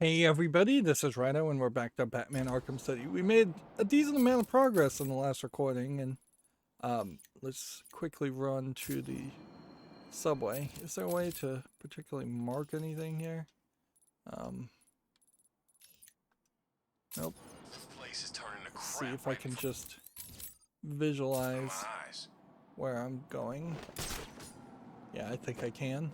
Hey everybody, this is Rydo and we're back to Batman Arkham City. We made a decent amount of progress in the last recording and let's quickly run to the subway. Is there a way to particularly mark anything here? Nope. This place is turning to crap. See if I can just visualize where I'm going. Yeah, I think I can.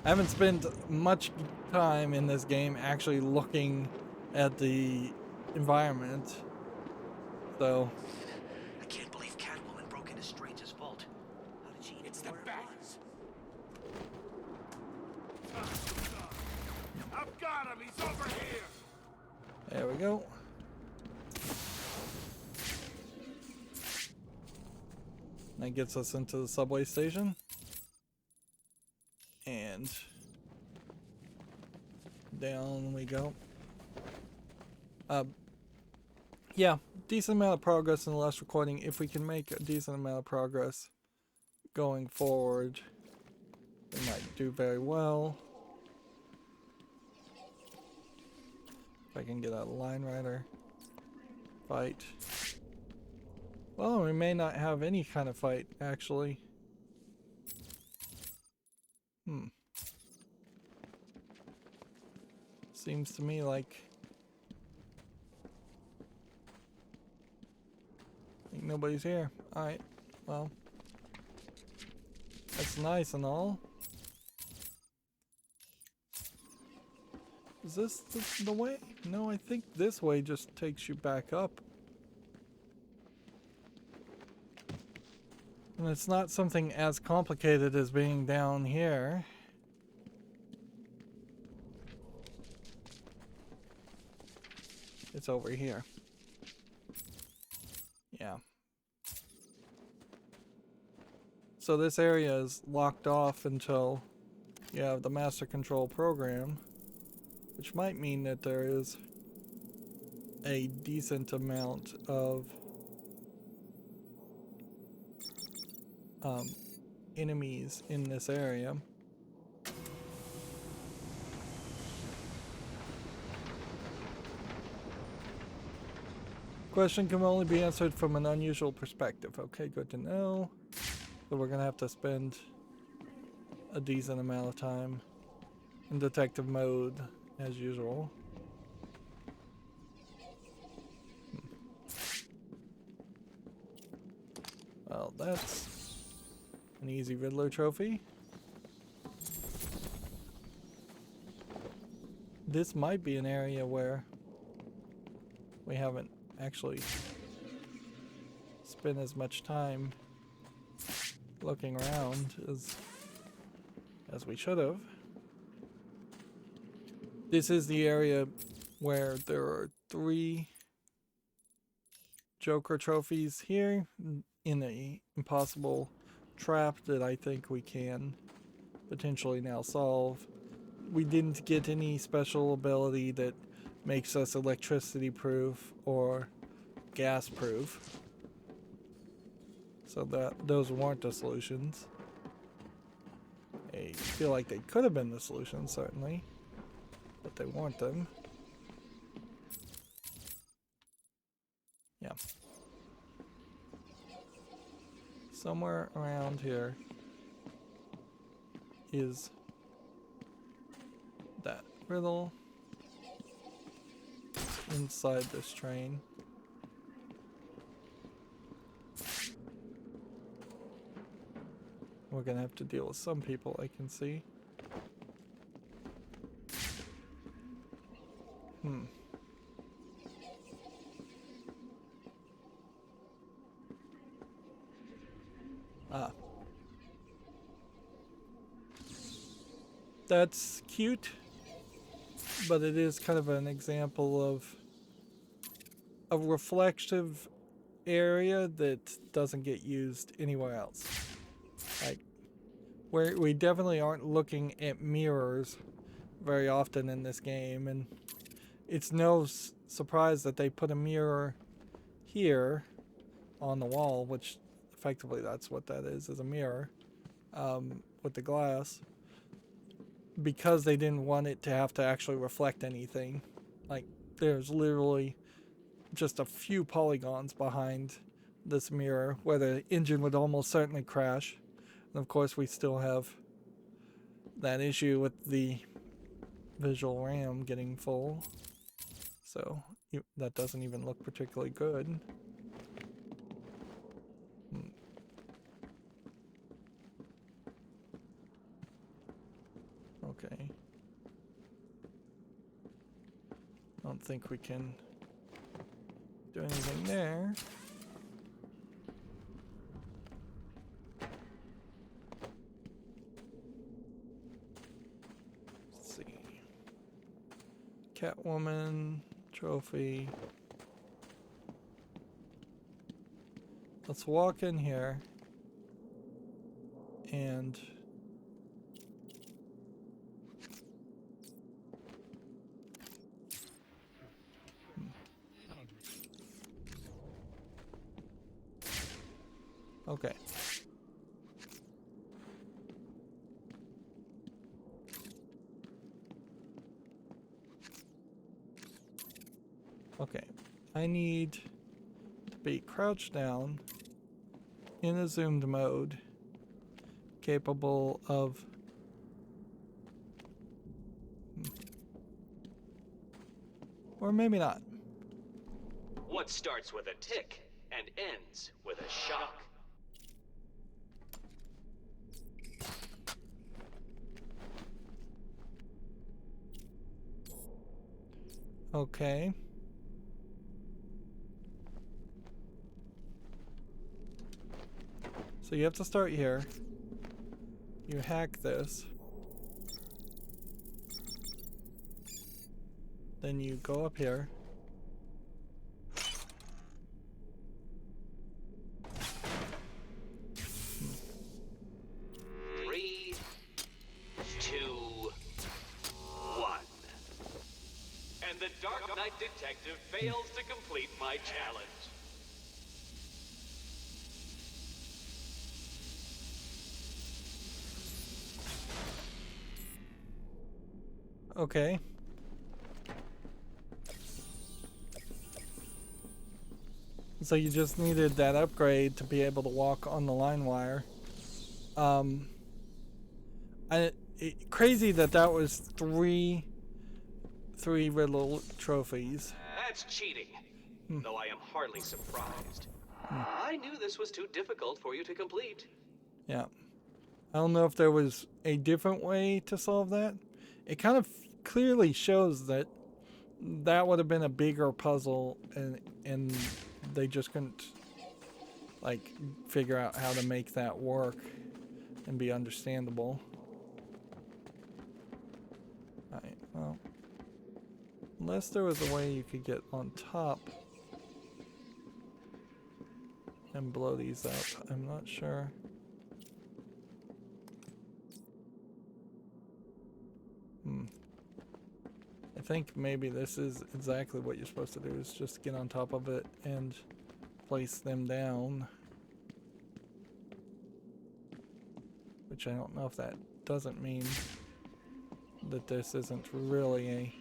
I haven't spent much time in this game actually looking at the environment, so... I can't believe Catwoman broke into Strange's vault. How did she even It's the bats! I've got him! He's over here! There we go. That gets us into the subway station. And down we go. Yeah, decent amount of progress in the last recording. If we can make a decent amount of progress going forward, we might do very well. If I can get a line rider fight. Well, we may not have any kind of fight, actually. Seems to me like nobody's here. Alright, well, that's nice and all. Is this the way? No, I think this way just takes you back up. And it's not something as complicated as being down here. It's over here. Yeah. So this area is locked off until you have the master control program, which might mean that there is a decent amount of enemies in this area. Question can only be answered from an unusual perspective. Okay, good to know. So we're gonna have to spend a decent amount of time in detective mode as usual. Well, that's an easy Riddler trophy. This might be an area where we haven't actually spent as much time looking around as we should have. This is the area where there are 3 Joker trophies here in a impossible trap that I think we can potentially now solve. We didn't get any special ability that makes us electricity proof or gas proof, so that those weren't the solutions. I feel like they could have been the solutions, certainly, but they weren't them. Yeah. Somewhere around here is that riddle inside this train. We're gonna have to deal with some people, I can see. Ah. That's cute, but it is kind of an example of a reflective area that doesn't get used anywhere else. Like, we definitely aren't looking at mirrors very often in this game, and it's no surprise that they put a mirror here on the wall, which effectively that's what that is a mirror with the glass. because they didn't want it to have to actually reflect anything. Like, there's literally just a few polygons behind this mirror where the engine would almost certainly crash. And of course, we still have that issue with the visual RAM getting full. So that doesn't even look particularly good. Okay. I don't think we can do anything there. Let's see. Catwoman trophy. Let's walk in here and okay. Okay. I need to be crouched down in a zoomed mode, capable of or maybe not. What starts with a tick and ends with a shock? Okay. So you have to start here. You hack this. Then you go up here. Three, two, one. And the Dark Knight Detective fails to complete my challenge. Okay. So you just needed that upgrade to be able to walk on the line wire. Crazy that was three Riddler trophies. That's cheating, though I am hardly surprised. I knew this was too difficult for you to complete. Yeah. I don't know if there was a different way to solve that. It kind of clearly shows that would have been a bigger puzzle, and they just couldn't like figure out how to make that work and be understandable. Alright, well, unless there was a way you could get on top and blow these up, I'm not sure. I think maybe this is exactly what you're supposed to do, is just get on top of it and place them down. Which I don't know if that doesn't mean that this isn't really a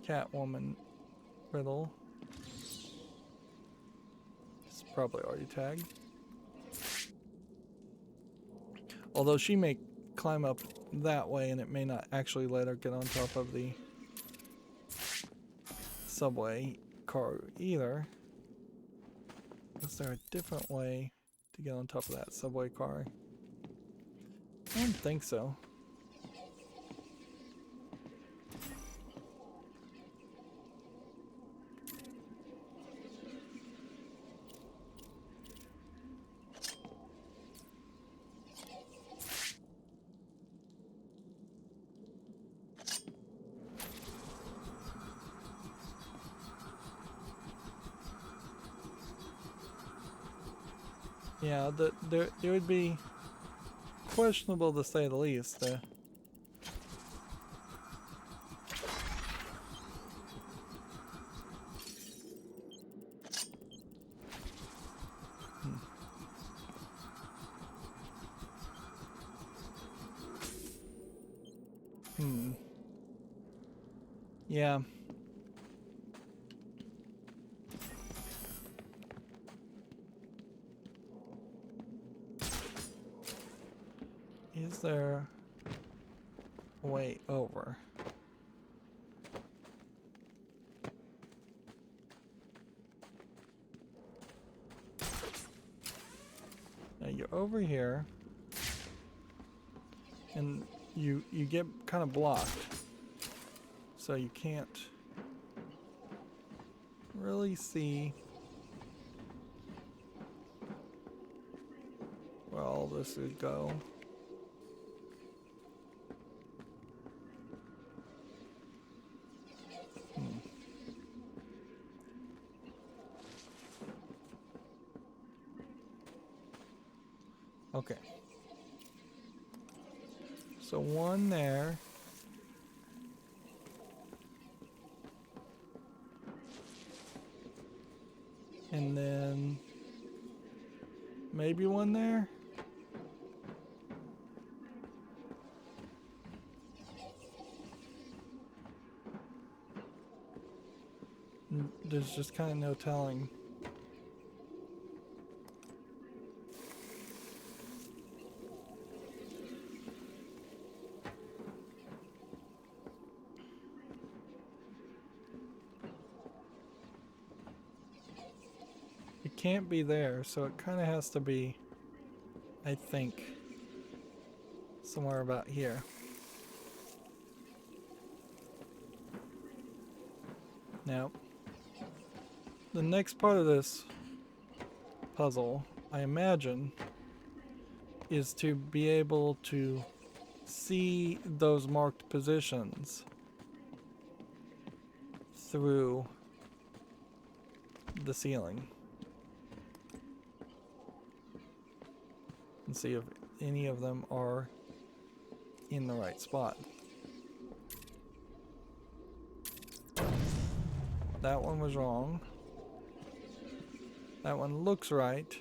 Catwoman riddle. It's probably already tagged. Although she may climb up that way and it may not actually let her get on top of the subway car either. Is there a different way to get on top of that subway car? I don't think so. Yeah, it would be questionable to say the least. Yeah. Is there a way over? Now you're over here, and you get kind of blocked, so you can't really see where all this would go. Okay. So one there. And then maybe one there. There's just kind of no telling. It can't be there, so it kind of has to be, I think, somewhere about here. Now, the next part of this puzzle, I imagine, is to be able to see those marked positions through the ceiling and see if any of them are in the right spot. That one was wrong. That one looks right.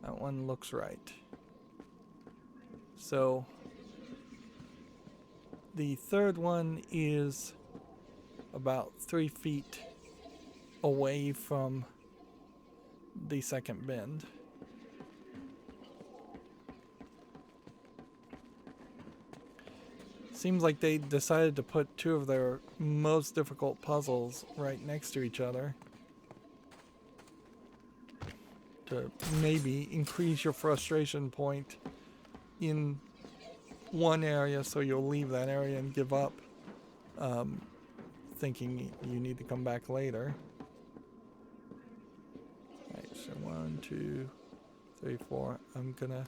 That one looks right. So the third one is about 3 feet away from the second bend. Seems like they decided to put two of their most difficult puzzles right next to each other to maybe increase your frustration point in one area, so you'll leave that area and give up, thinking you need to come back later. Alright, so 1, 2, 3, 4. I'm gonna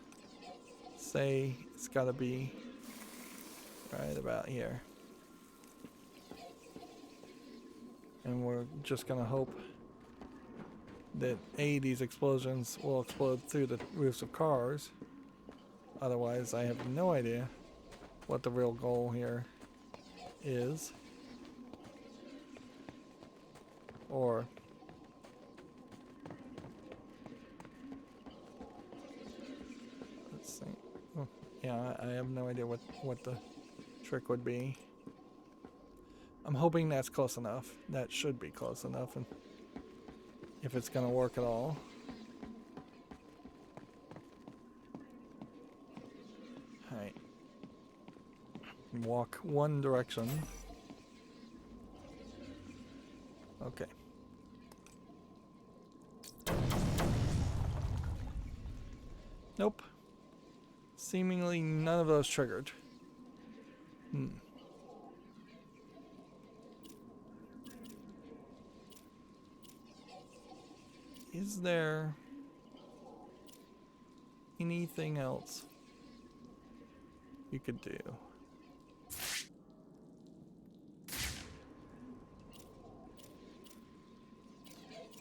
say it's gotta be right about here. And we're just gonna hope that these explosions will explode through the roofs of cars. Otherwise, I have no idea what the real goal here is. Or let's see. Oh, yeah, I have no idea what the trick would be. I'm hoping that's close enough. That should be close enough, and if it's gonna work at all. Alright. Walk one direction. Okay. Nope. Seemingly none of those triggered. Is there anything else you could do?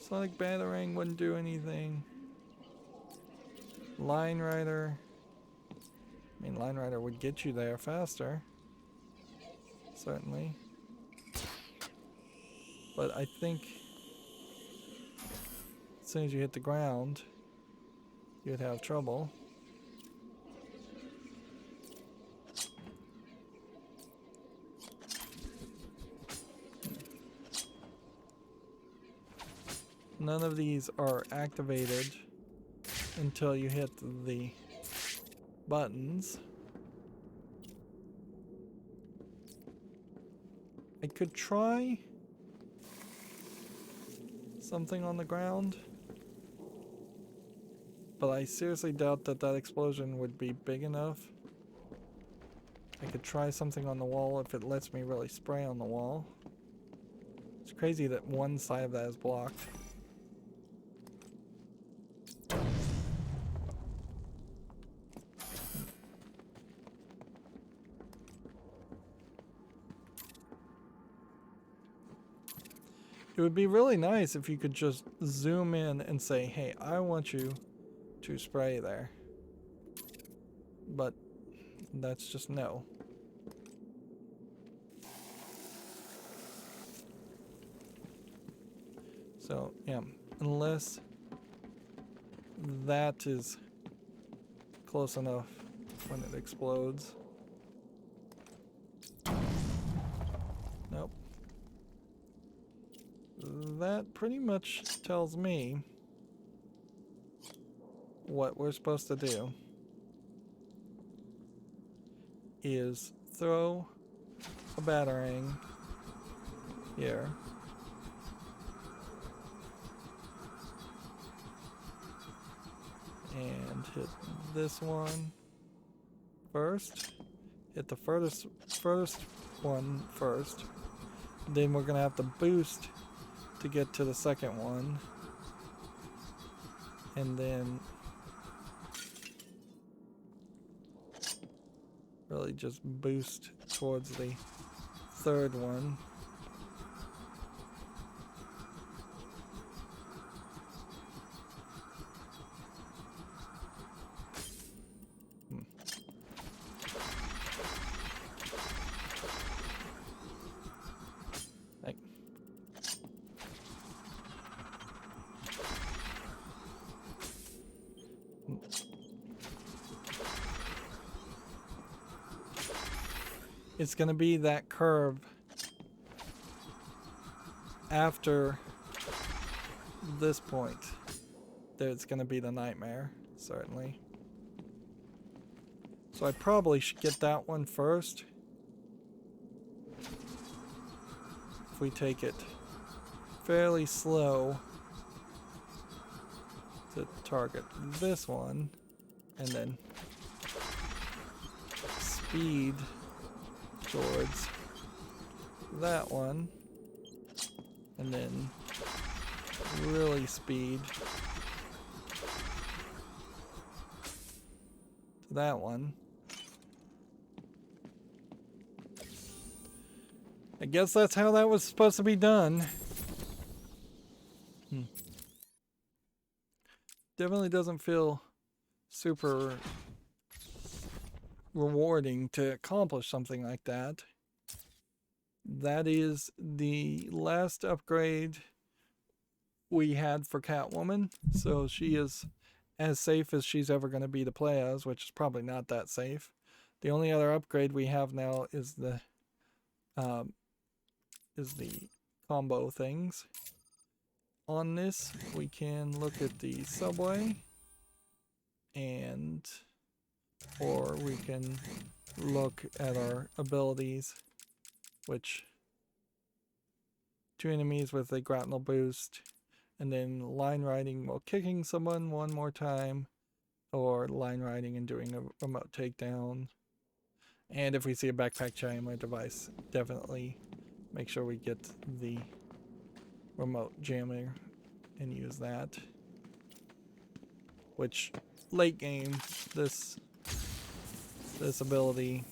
Sonic Batarang wouldn't do anything. Line Rider. I mean, Line Rider would get you there faster. Certainly. But I think as soon as you hit the ground, you'd have trouble. None of these are activated until you hit the buttons. I could try something on the ground, but I seriously doubt that that explosion would be big enough. I could try something on the wall if it lets me really spray on the wall. It's crazy that one side of that is blocked. It would be really nice if you could just zoom in and say, hey, I want you to spray there. But that's just no. So, yeah, unless that is close enough when it explodes. Nope. That pretty much tells me what we're supposed to do is throw a batarang here. And hit this one first. Hit the furthest one first. Then we're gonna have to boost to get to the second one, and then really just boost towards the third one. It's going to be that curve after this point. There's going to be the nightmare, certainly. So I probably should get that one first. If we take it fairly slow to target this one, and then speed towards that one, and then really speed to that one. I guess that's how that was supposed to be done. Definitely doesn't feel super rewarding to accomplish something like that. That is the last upgrade we had for Catwoman, so she is as safe as she's ever going to be to play as, which is probably not that safe. The only other upgrade we have now is the combo things. On this, we can look at the subway, or we can look at our abilities, which 2 enemies with a grapnel boost, and then line riding while kicking someone one more time, or line riding and doing a remote takedown. And if we see a backpack jammer device, definitely make sure we get the remote jammer and use that. Which, late game, this ability...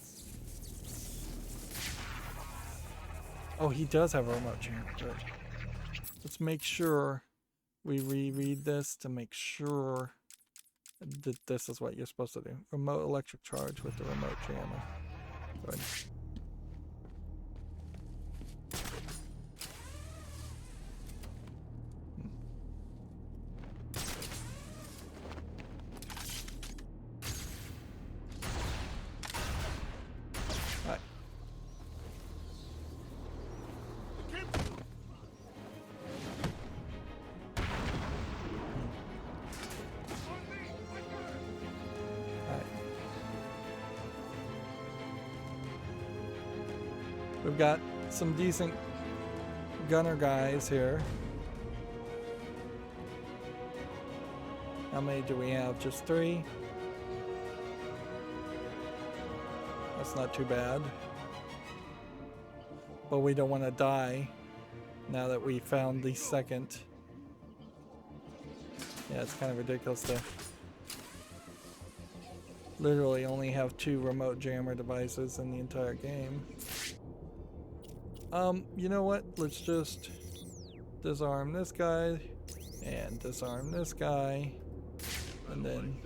Oh, he does have a remote jammer. Good. Let's make sure we reread this to make sure that this is what you're supposed to do. Remote electric charge with the remote jammer. Good. We've got some decent gunner guys here. How many do we have? Just 3? That's not too bad. But we don't want to die now that we found the second. Yeah, it's kind of ridiculous to literally only have 2 remote jammer devices in the entire game. You know what? Let's just disarm this guy and disarm this guy, and then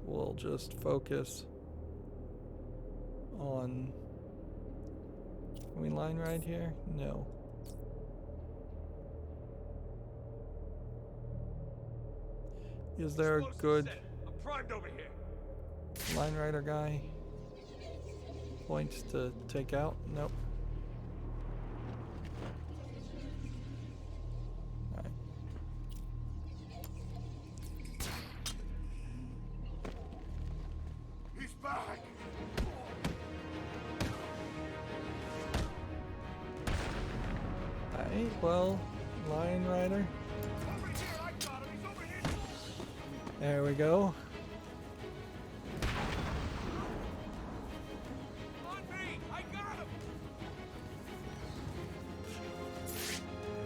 we'll just focus on... Can we line right here? No. Is there a good line rider guy? Points to take out? Nope. Alright. He's back. Alright, well, line rider. Over here, I got him. He's over here. There we go. On me. I got him.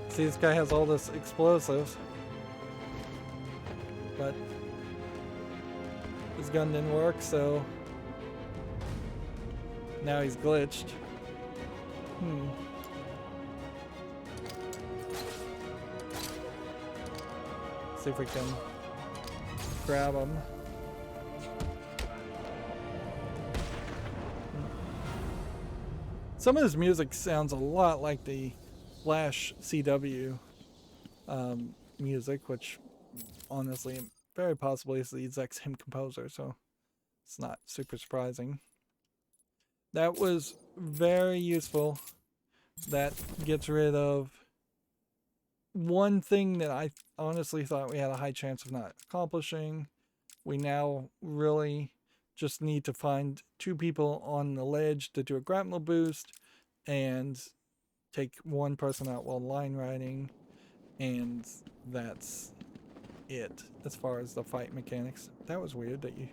See, this guy has all this explosives, but his gun didn't work, so now he's glitched. See if we can grab him. Some of his music sounds a lot like the Flash CW music, which honestly very possibly is the exact same composer, so it's not super surprising. That was very useful. That gets rid of one thing that I honestly thought we had a high chance of not accomplishing. We now really just need to find 2 people on the ledge to do a grapple boost and take 1 person out while line riding, and that's it as far as the fight mechanics. That was weird that you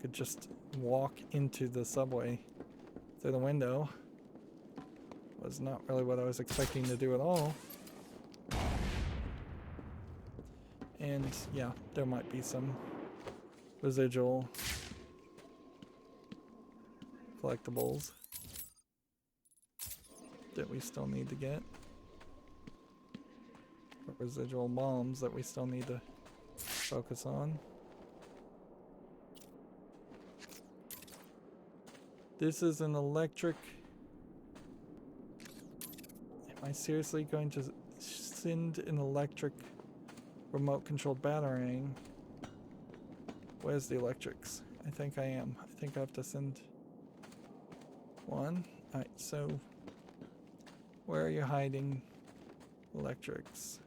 could just walk into the subway through the window. Was not really what I was expecting to do at all. And yeah, there might be some residual collectibles that we still need to get. Or residual bombs that we still need to focus on. This is an electric... Am I seriously going to send an electric remote controlled batarang? Where's the electrics? I think I am. I think I have to send 1. Alright, so where are you hiding electrics?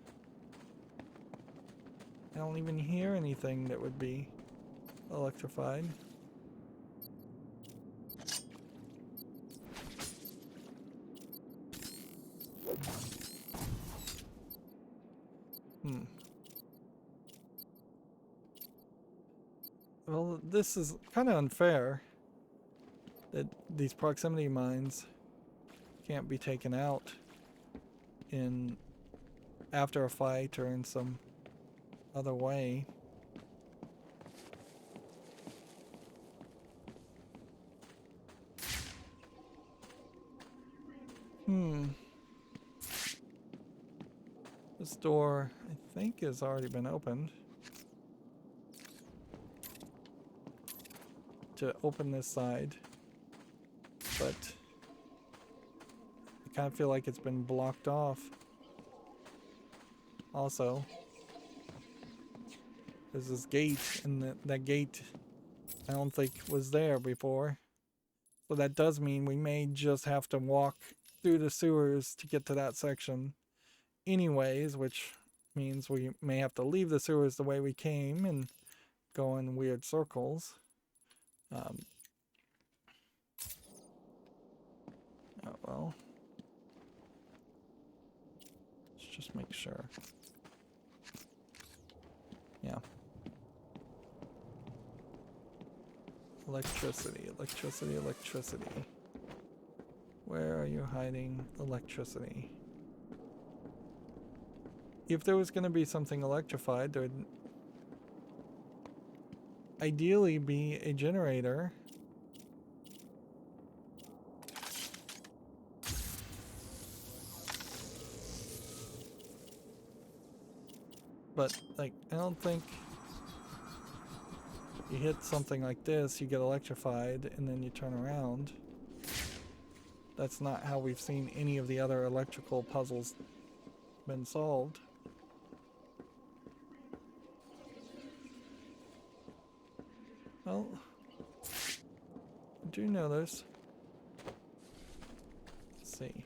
I don't even hear anything that would be electrified. Well, this is kind of unfair that these proximity mines can't be taken out in after a fight or in some other way. This door, I think, has already been opened. To open this side, but I kind of feel like it's been blocked off. Also, there's this gate, and that gate I don't think was there before. So that does mean we may just have to walk through the sewers to get to that section anyways, which means we may have to leave the sewers the way we came and go in weird circles. Oh, well. Let's just make sure. Yeah. Electricity, electricity, electricity. Where are you hiding electricity? If there was going to be something electrified, there would ideally be a generator. But, like, I don't think you hit something like this, you get electrified, and then you turn around. That's not how we've seen any of the other electrical puzzles been solved. Well, I do notice. Let's see.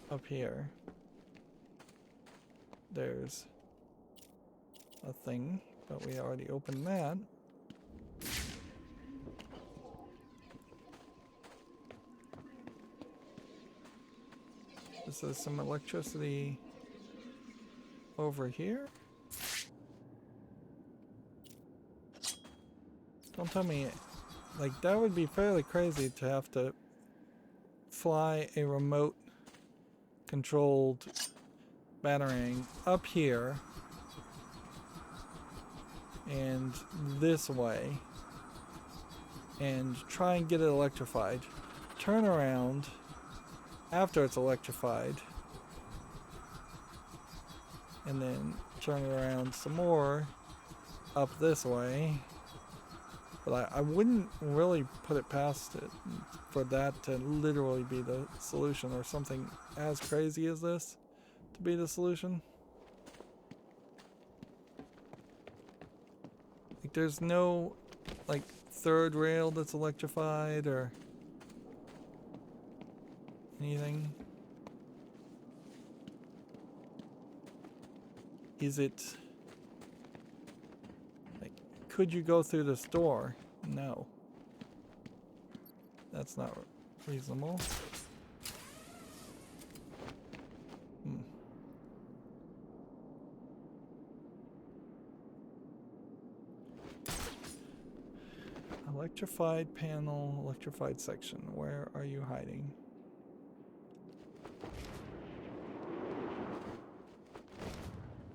Up here, there's a thing, but we already opened that. This is some electricity over here. Don't tell me, like, that would be fairly crazy to have to fly a remote controlled batarang up here and this way and try and get it electrified. Turn around after it's electrified and then turn it around some more up this way. But I wouldn't really put it past it for that to literally be the solution, or something as crazy as this to be the solution. Like, there's no, like, third rail that's electrified or anything. Is it, like, could you go through this door? No. That's not reasonable. Electrified panel, electrified section. Where are you hiding?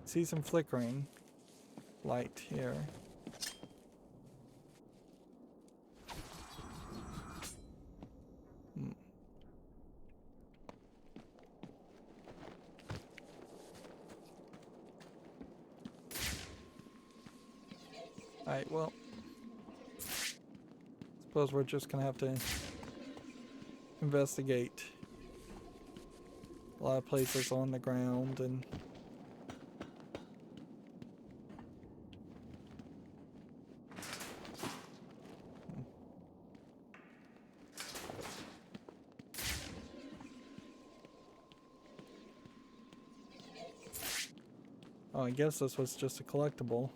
See some flickering light here. Alright, well, suppose we're just gonna have to investigate a lot of places on the ground and oh, I guess this was just a collectible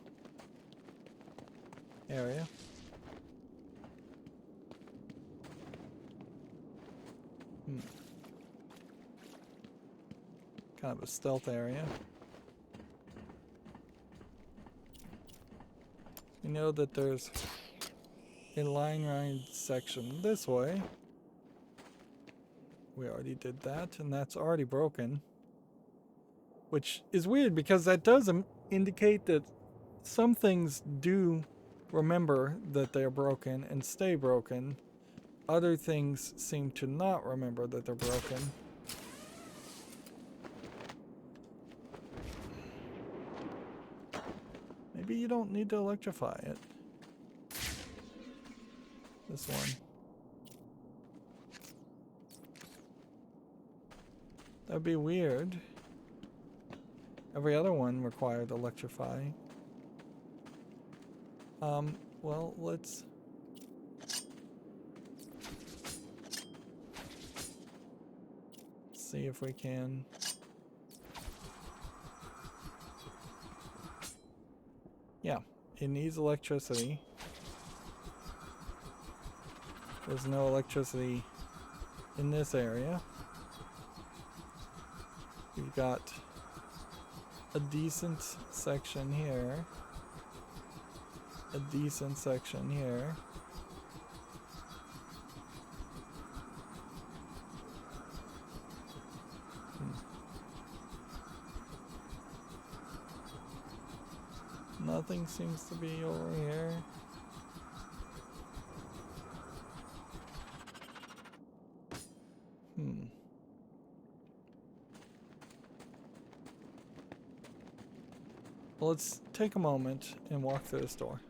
area. Kind of a stealth area. We know that there's a line ride section this way. We already did that, and that's already broken. Which is weird, because that does indicate that some things do remember that they're broken and stay broken. Other things seem to not remember that they're broken. Maybe you don't need to electrify it. This one. That'd be weird. Every other one required electrifying. Well, let's see if we can. Yeah, it needs electricity. There's no electricity in this area. You've got a decent section here. A decent section here. Nothing seems to be over here. Well, let's take a moment and walk through this door.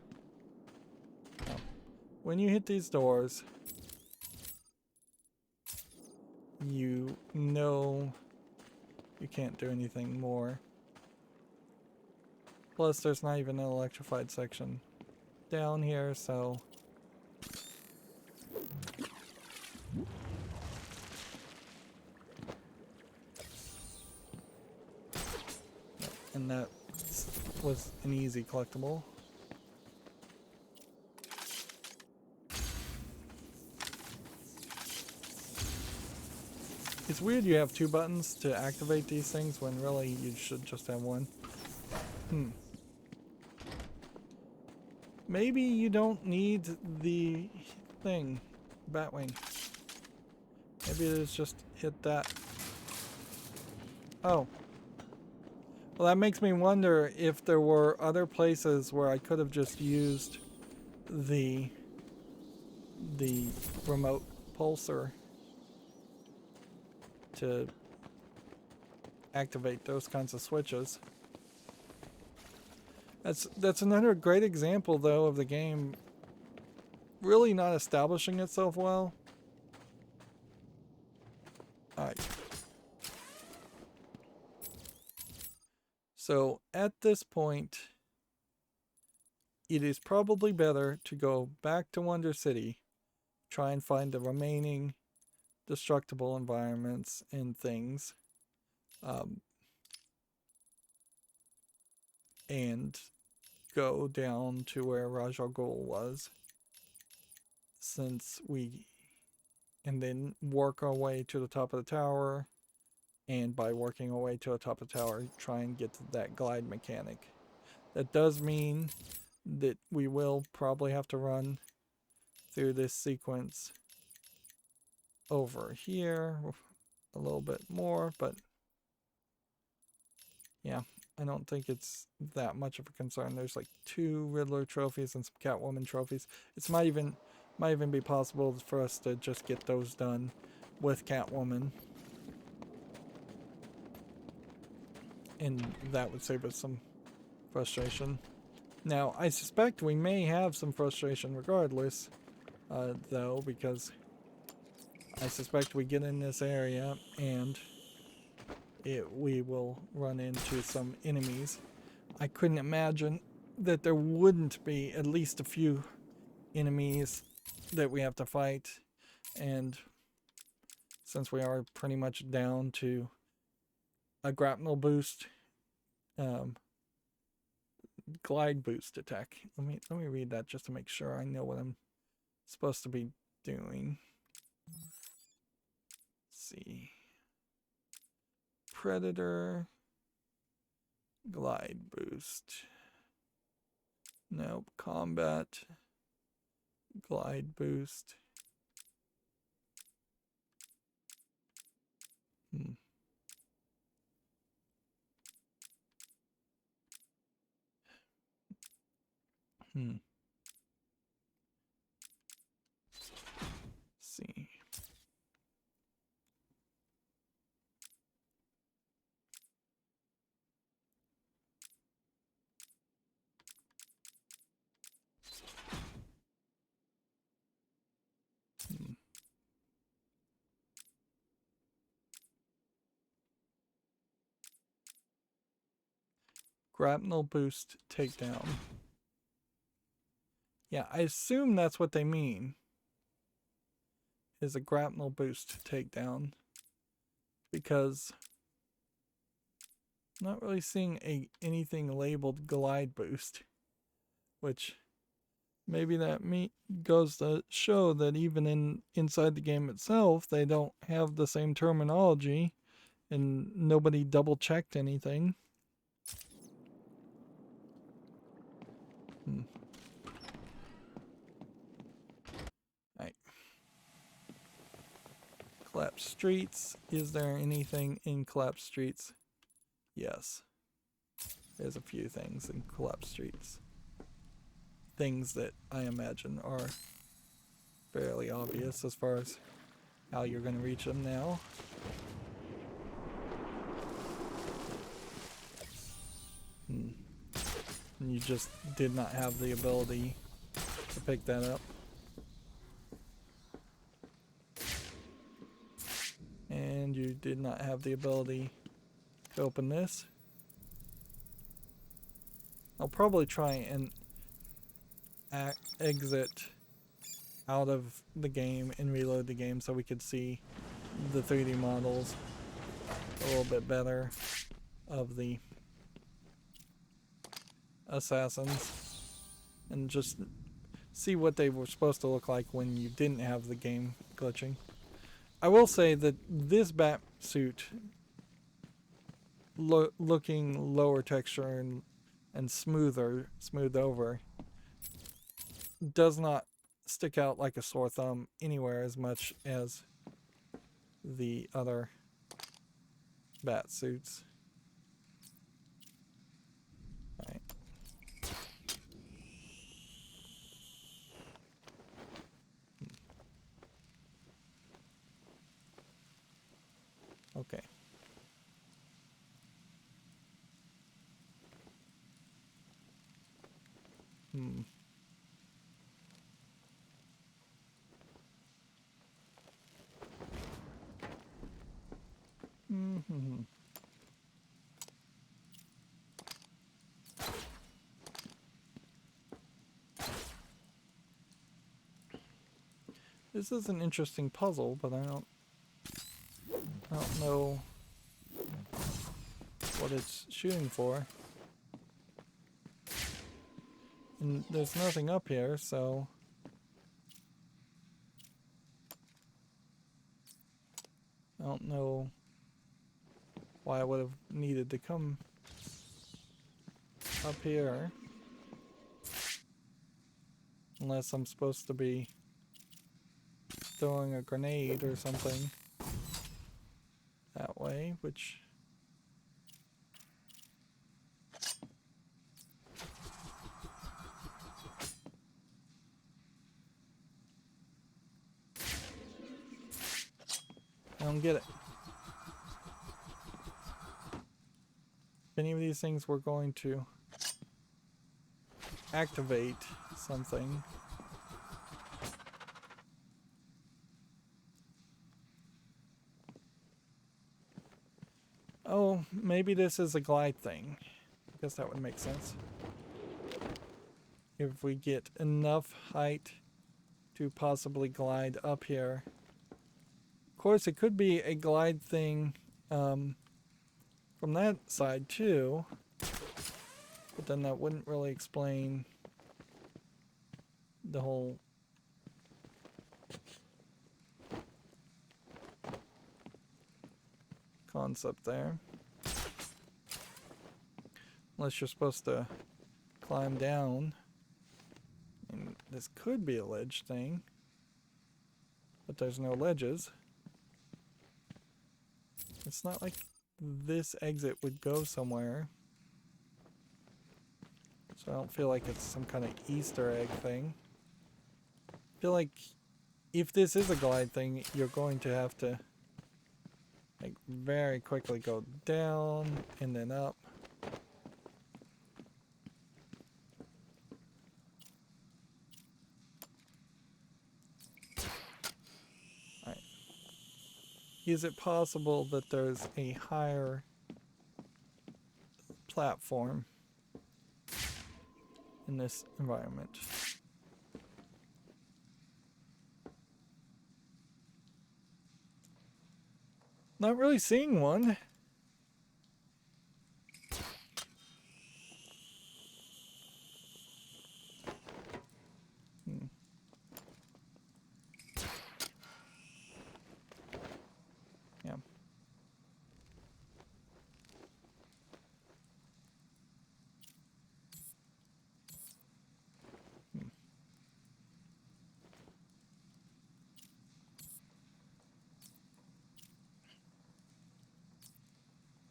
Now, when you hit these doors, you know you can't do anything more. Plus, there's not even an electrified section down here, so... And that was an easy collectible. It's weird you have 2 buttons to activate these things when really you should just have 1. Maybe you don't need the thing, Batwing. Maybe it's just hit that. Oh. Well, that makes me wonder if there were other places where I could have just used the remote pulsar to activate those kinds of switches. That's another great example, though, of the game really not establishing itself well. Alright. So, at this point, it is probably better to go back to Wonder City, try and find the remaining destructible environments and things, and go down to where Raj Al Ghul was, and then work our way to the top of the tower, and by working our way to the top of the tower, try and get to that glide mechanic. That does mean that we will probably have to run through this sequence over here a little bit more, but yeah, I don't think it's that much of a concern. There's like 2 Riddler trophies and some Catwoman trophies. It might even be possible for us to just get those done with Catwoman, and that would save us some frustration. Now, I suspect we may have some frustration regardless, though, because I suspect we get in this area and we will run into some enemies. I couldn't imagine that there wouldn't be at least a few enemies that we have to fight, and since we are pretty much down to a grapnel boost, glide boost attack. Let me read that just to make sure I know what I'm supposed to be doing. Let's see. Predator. Glide boost. Nope. Combat. Glide boost. See. Grapnel boost takedown. Yeah, I assume that's what they mean. Is a grapnel boost takedown. Because I'm not really seeing anything labeled glide boost. Which maybe that goes to show that even inside the game itself, they don't have the same terminology, and nobody double checked anything. Right. Collapsed streets. Is there anything in collapsed streets? Yes. There's a few things in collapsed streets. Things that I imagine are fairly obvious as far as how you're going to reach them now. And you just did not have the ability to pick that up. And you did not have the ability to open this. I'll probably try and exit out of the game and reload the game so we could see the 3D models a little bit better of the assassins and just see what they were supposed to look like when you didn't have the game glitching. I will say that this bat suit looking lower texture and smoothed over does not stick out like a sore thumb anywhere as much as the other bat suits. Right. Okay. This is an interesting puzzle, but I don't know what it's shooting for. And there's nothing up here, so I don't know why I would have needed to come up here. Unless I'm supposed to be throwing a grenade or something that way, which I don't get it. If any of these things were going to activate something. Oh, maybe this is a glide thing. I guess that would make sense. If we get enough height to possibly glide up here. Of course, it could be a glide thing from that side too. But then that wouldn't really explain the whole concept there. Unless you're supposed to climb down. And this could be a ledge thing. But there's no ledges. It's not like this exit would go somewhere. So I don't feel like it's some kind of Easter egg thing. I feel like if this is a glide thing, you're going to have to like very quickly go down and then up. Alright. Is it possible that there's a higher platform in this environment? Not really seeing one.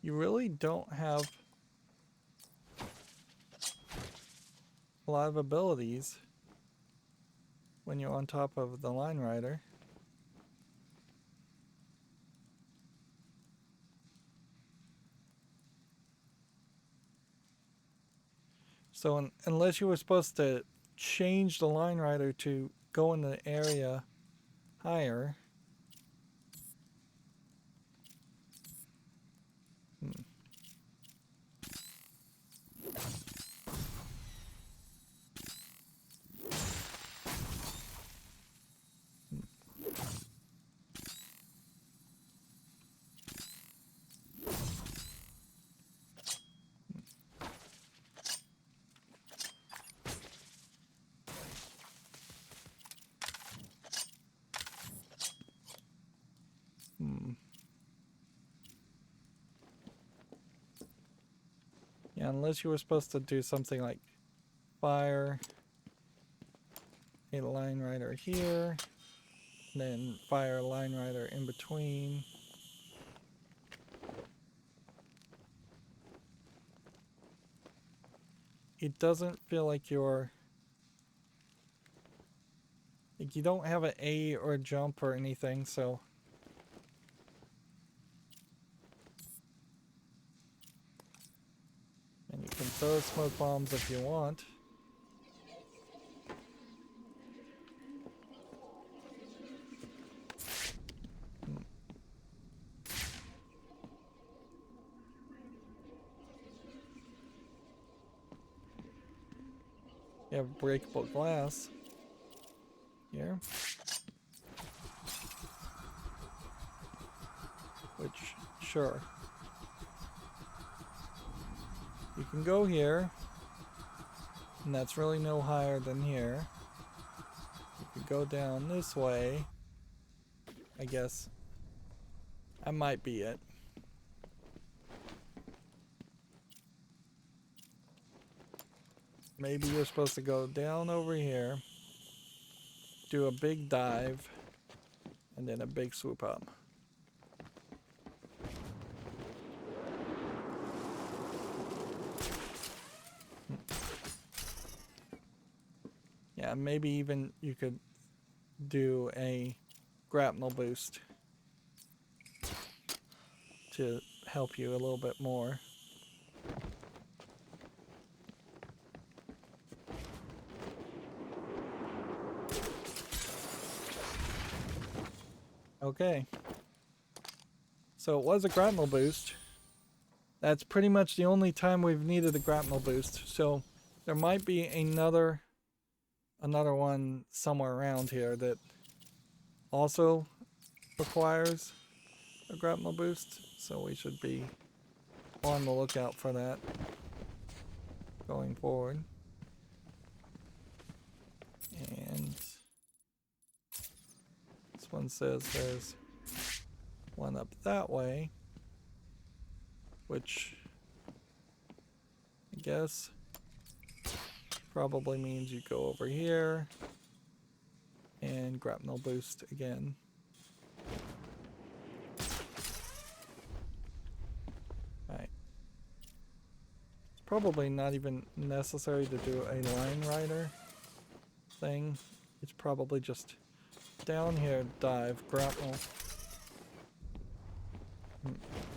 you really don't have a lot of abilities when you're on top of the line rider. So unless you were supposed to change the line rider to go in the area higher. Yeah, unless you were supposed to do something like fire a line rider here, then fire a line rider in between. It doesn't feel like you're... like you don't have an A or a jump or anything, so... and you can throw smoke bombs if you want. You have breakable glass here, which, sure, you can go here, and that's really no higher than here. You could go down this way. I guess that might be it. Maybe you're supposed to go down over here, do a big dive, and then a big swoop up. Yeah, maybe even you could do a grapnel boost to help you a little bit more. Okay. So it was a grapnel boost. That's pretty much the only time we've needed a grapnel boost. So there might be another one somewhere around here that also requires a grapnel boost. So we should be on the lookout for that going forward. And this one says there's one up that way, which I guess probably means you go over here and grapnel boost again. Right. It's probably not even necessary to do a line rider thing. It's probably just down here, dive, grapnel.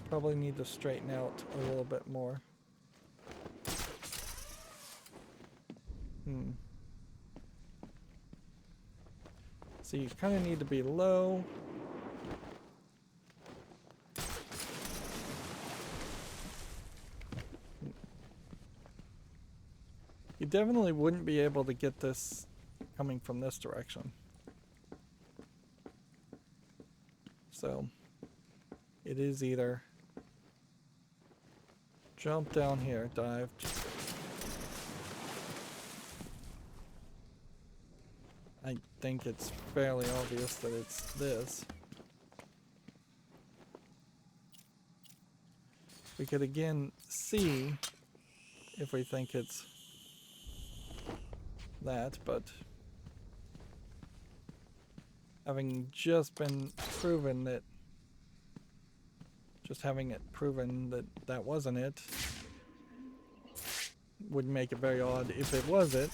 Probably need to straighten out a little bit more. So you kind of need to be low. You definitely wouldn't be able to get this coming from this direction. So it is either jump down here, dive. I think it's fairly obvious that it's this. We could again see if we think it's that, but having just been proven that Just having it proven that that wasn't it would make it very odd if it was it.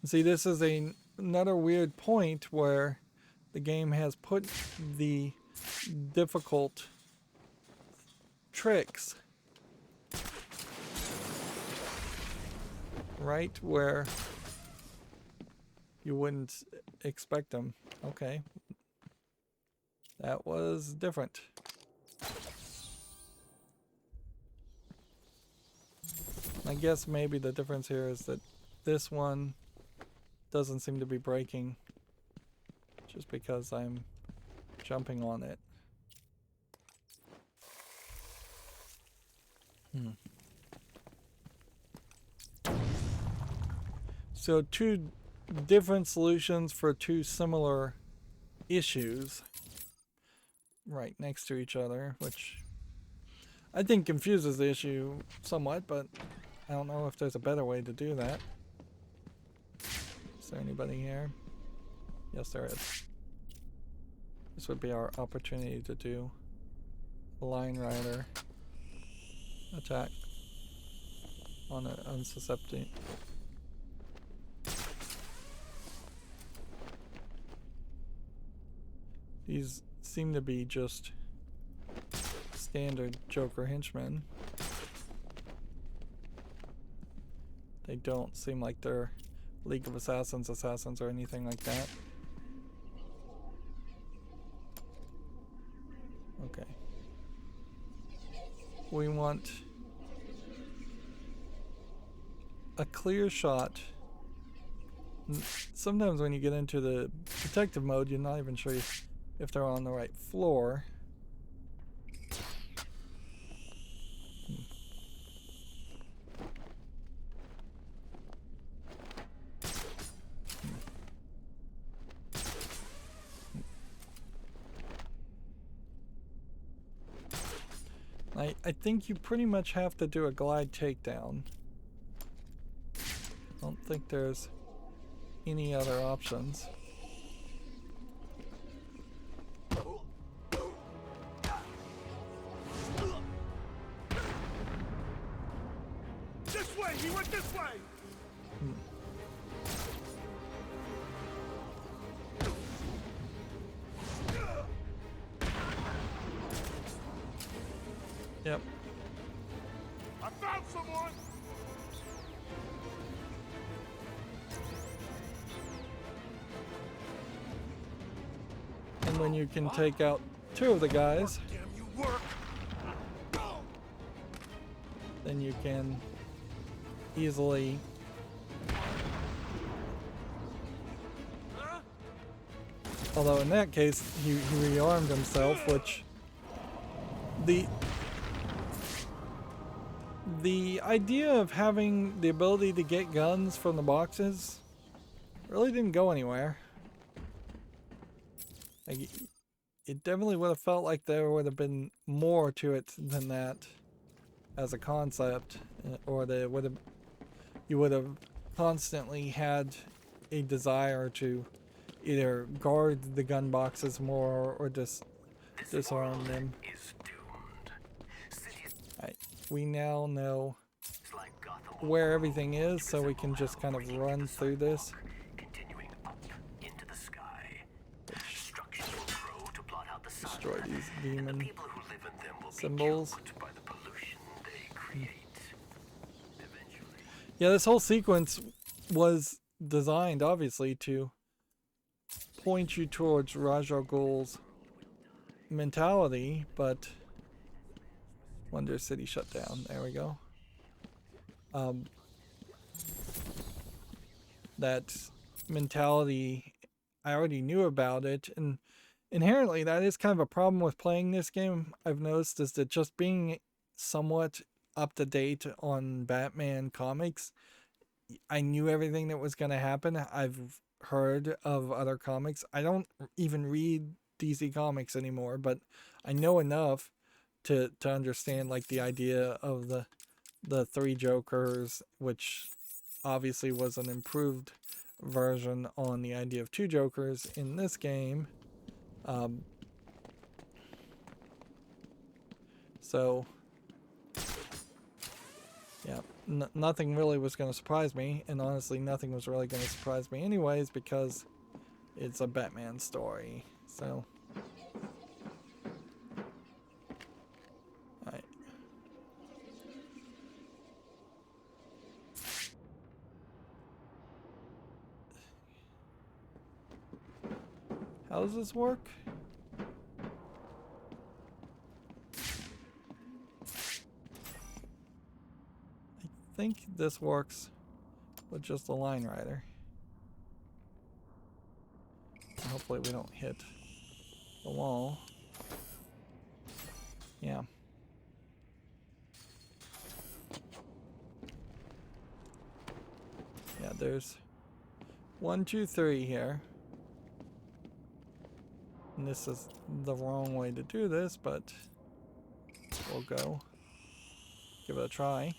See, this is another weird point where the game has put the difficult tricks right where you wouldn't expect them. Okay. That was different. I guess maybe the difference here is that this one doesn't seem to be breaking just because I'm jumping on it. So two different solutions for two similar issues right next to each other, which I think confuses the issue somewhat, but I don't know if there's a better way to do that. Is there anybody here? Yes, there is. This would be our opportunity to do a line rider attack on an unsusceptible. These seem to be just standard Joker henchmen. They don't seem like they're League of Assassins or anything like that. Okay. We want a clear shot. Sometimes when you get into the detective mode, you're not even sure if they're on the right floor. I think you pretty much have to do a glide takedown. I don't think there's any other options. This way! He went this way! Yep. I found someone! And when you can take out two of the guys, Damn you work! then you can easily although in that case he rearmed himself, which the idea of having the ability to get guns from the boxes really didn't go anywhere. Like, it definitely would have felt like there would have been more to it than that as a concept, or that you would have constantly had a desire to either guard the gun boxes more or just disarm them. Right. We now know where everything is, so we can just kind of run through this. Destroy these demon symbols. Yeah, this whole sequence was designed, obviously, to point you towards Ra's al Ghul's mentality, but Wonder City shut down. There we go. That mentality, I already knew about it, and inherently that is kind of a problem with playing this game. I've noticed is that just being somewhat up to date on Batman comics, I knew everything that was going to happen. I've heard of other comics. I don't even read DC Comics anymore, but I know enough to understand like the idea of the three Jokers, which obviously was an improved version on the idea of two Jokers in this game. So, yeah, nothing really was going to surprise me, and honestly, nothing was really going to surprise me anyways because it's a Batman story. So, alright. How does this work? I think this works with just the line rider. Hopefully we don't hit the wall. Yeah. Yeah, there's 1, 2, 3 here. And this is the wrong way to do this, but we'll go give it a try.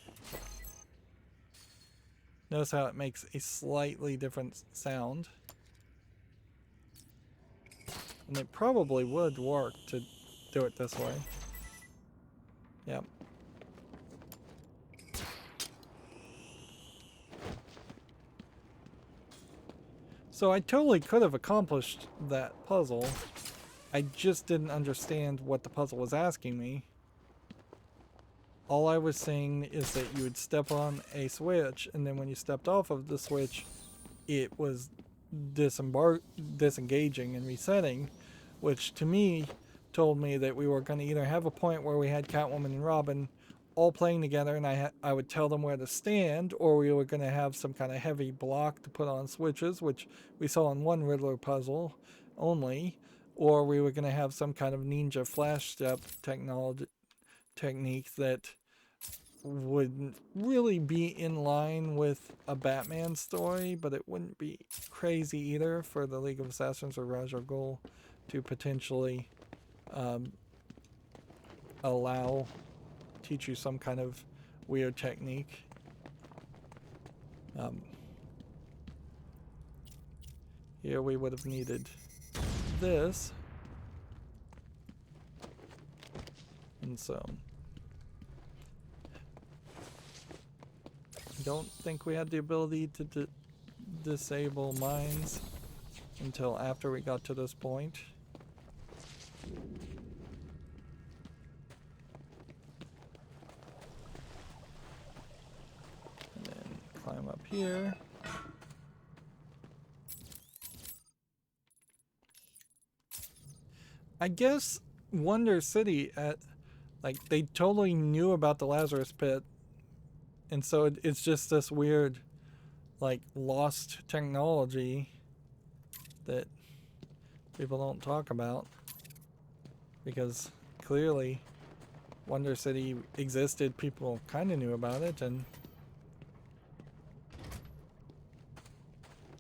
Notice how it makes a slightly different sound. And it probably would work to do it this way. Yep. So I totally could have accomplished that puzzle. I just didn't understand what the puzzle was asking me. All I was saying is that you would step on a switch, and then when you stepped off of the switch, it was disengaging and resetting, which to me told me that we were going to either have a point where we had Catwoman and Robin all playing together, and I would tell them where to stand, or we were going to have some kind of heavy block to put on switches, which we saw in one Riddler puzzle only, or we were going to have some kind of ninja flash step technique that would really be in line with a Batman story, but it wouldn't be crazy either for the League of Assassins or Ra's al Ghul to potentially teach you some kind of weird technique. Here we would have needed this, and so I don't think we had the ability to disable mines until after we got to this point. And then climb up here. I guess Wonder City they totally knew about the Lazarus Pit, and so it's just this weird lost technology that people don't talk about, because clearly Wonder City existed, people kind of knew about it, and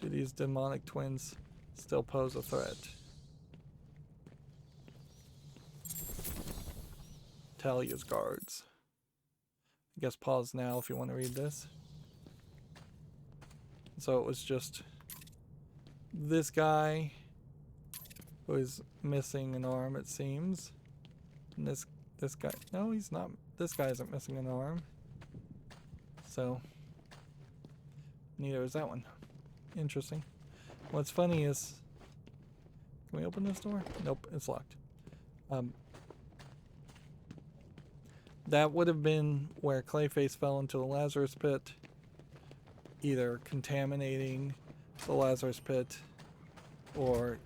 do these demonic twins still pose a threat? Talia's guards. I guess pause now if you want to read this. So it was just this guy who is missing an arm, it seems. And this guy, no, he's not. This guy isn't missing an arm. So neither is that one. Interesting. What's funny is, can we open this door? Nope, it's locked. That would have been where Clayface fell into the Lazarus Pit, either contaminating the Lazarus Pit or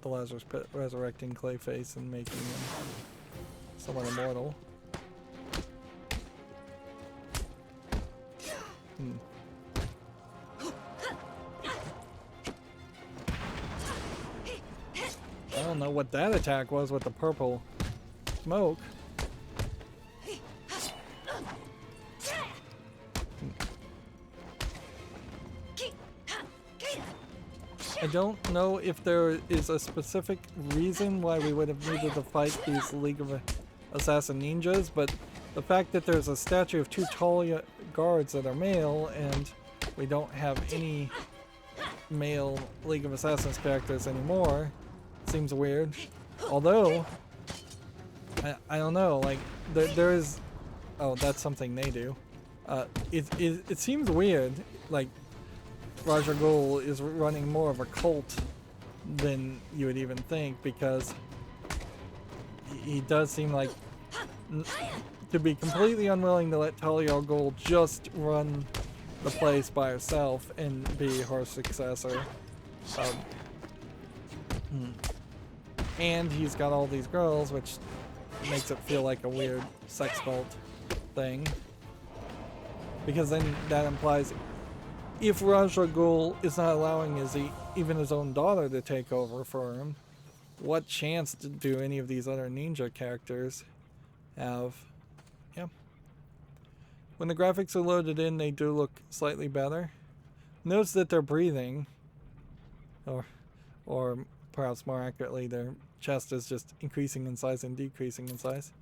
the Lazarus Pit resurrecting Clayface and making him somewhat immortal. I don't know what that attack was with the purple smoke. I don't know if there is a specific reason why we would have needed to fight these League of Assassin ninjas, but the fact that there's a statue of two Talia guards that are male and we don't have any male League of Assassins characters anymore. Seems weird. Although, I don't know, like, there is... Oh, that's something they do. It seems weird, like, Ra's al Ghul is running more of a cult than you would even think, because he does seem like to be completely unwilling to let Talia al Ghul just run the place by herself and be her successor. And he's got all these girls, which makes it feel like a weird sex cult thing. Because then that implies if Ra's al Ghul is not allowing even his own daughter to take over for him, what chance do any of these other ninja characters have? Yeah. When the graphics are loaded in, they do look slightly better. Notice that they're breathing, or perhaps more accurately, their chest is just increasing in size and decreasing in size.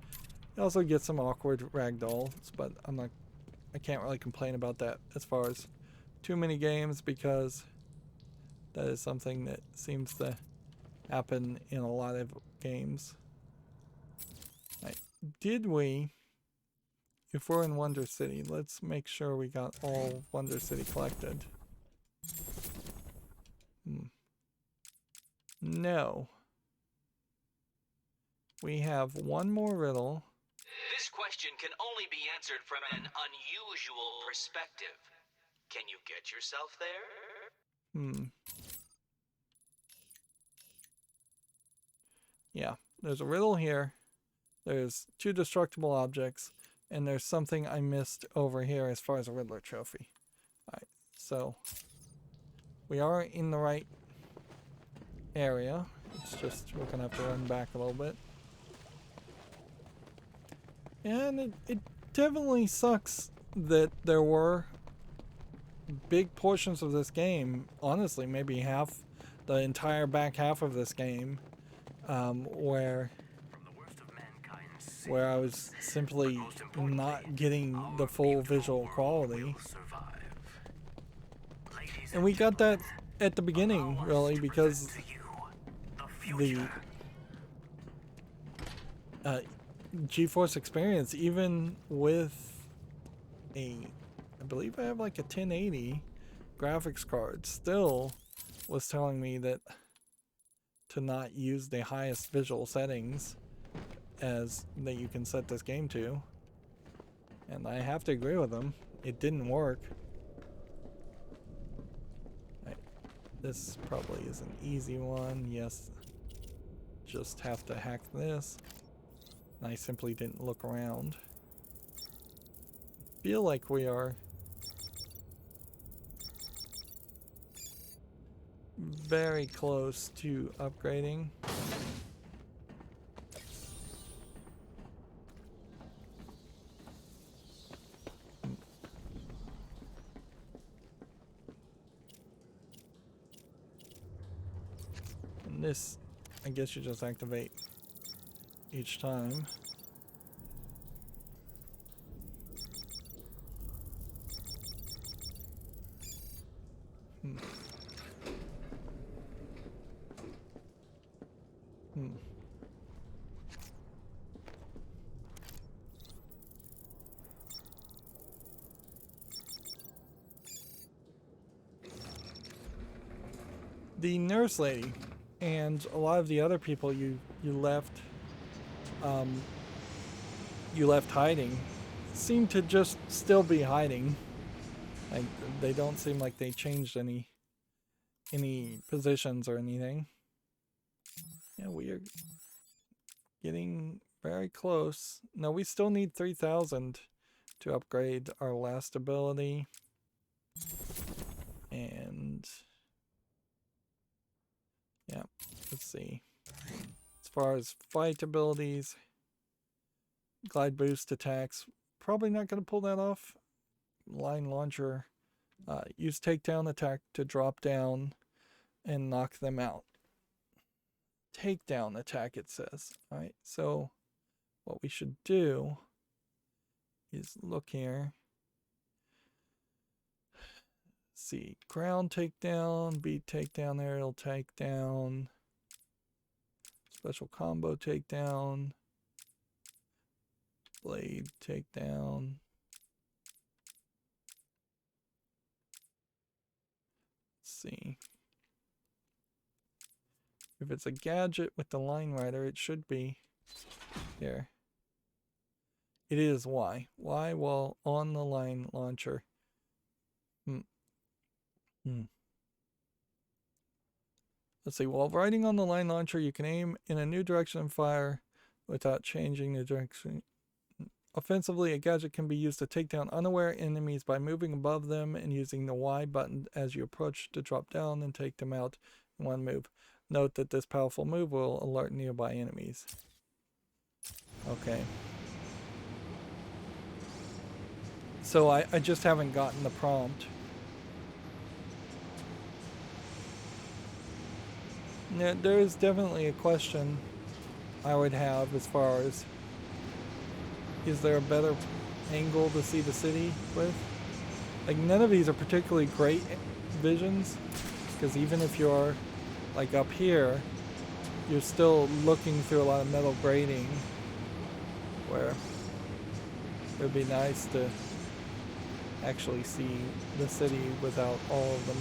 You also get some awkward ragdolls, but I can't really complain about that as far as too many games, because that is something that seems to happen in a lot of games. Right. Did we, if we're in Wonder City, let's make sure we got all Wonder City collected. No. We have one more riddle. This question can only be answered from an unusual perspective. Can you get yourself there? Yeah, there's a riddle here. There's 2 destructible objects, and there's something I missed over here as far as a Riddler trophy. Alright, so we are in the right area. It's just we're gonna have to run back a little bit. And it definitely sucks that there were big portions of this game, honestly, maybe half, the entire back half of this game, where I was simply not getting the full visual quality. And we got that at the beginning, really, because the GeForce experience, even with I believe I have like a 1080 graphics card, still was telling me that to not use the highest visual settings that you can set this game to. And I have to agree with them. It didn't work. Right. This probably is an easy one. Yes. Just have to hack this. And I simply didn't look around. Feel like we are very close to upgrading. And this, I guess you just activate each time. The nurse lady and a lot of the other people you left hiding seem to just still be hiding. Like, they don't seem like they changed any positions or anything. Yeah, we are getting very close. No, we still need 3,000 to upgrade our last ability. And yeah, let's see. As far as fight abilities, glide boost attacks, probably not going to pull that off. Line launcher, use takedown attack to drop down and knock them out. Takedown attack, it says. Alright, so what we should do is look here. See, ground takedown, beat takedown, aerial takedown, special combo takedown, blade takedown. Let's see. If it's a gadget with the line rider, it should be here. It is Y. Y while on the line launcher. Let's see, while riding on the line launcher, you can aim in a new direction and fire without changing the direction. Offensively, a gadget can be used to take down unaware enemies by moving above them and using the Y button as you approach to drop down and take them out in one move. Note that this powerful move will alert nearby enemies. Okay. So I just haven't gotten the prompt. There is definitely a question I would have as far as, is there a better angle to see the city with? Like, none of these are particularly great visions, because even if you're like up here, you're still looking through a lot of metal grating, where it would be nice to actually see the city without all of the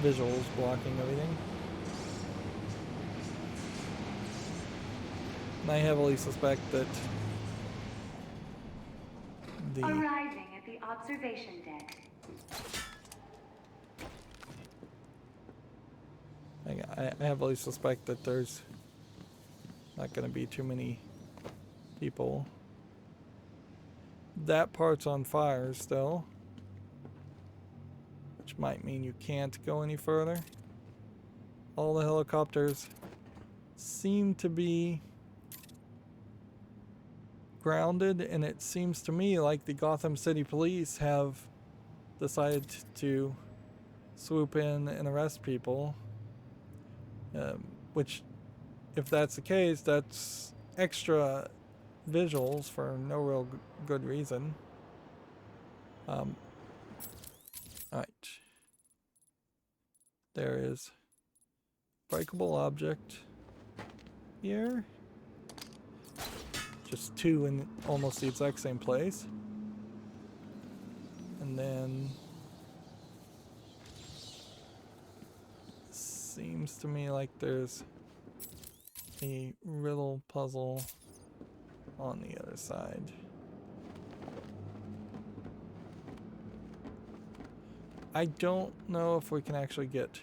visuals blocking everything. And I heavily suspect that arriving at the observation deck. I heavily suspect that there's not going to be too many people. That part's on fire still, which might mean you can't go any further. All the helicopters seem to be grounded, and it seems to me like the Gotham City police have decided to swoop in and arrest people, which, if that's the case, that's extra visuals for no real good reason. Alright. There is breakable object here. Just two in almost the exact same place. And then seems to me like there's a riddle puzzle on the other side. I don't know if we can actually get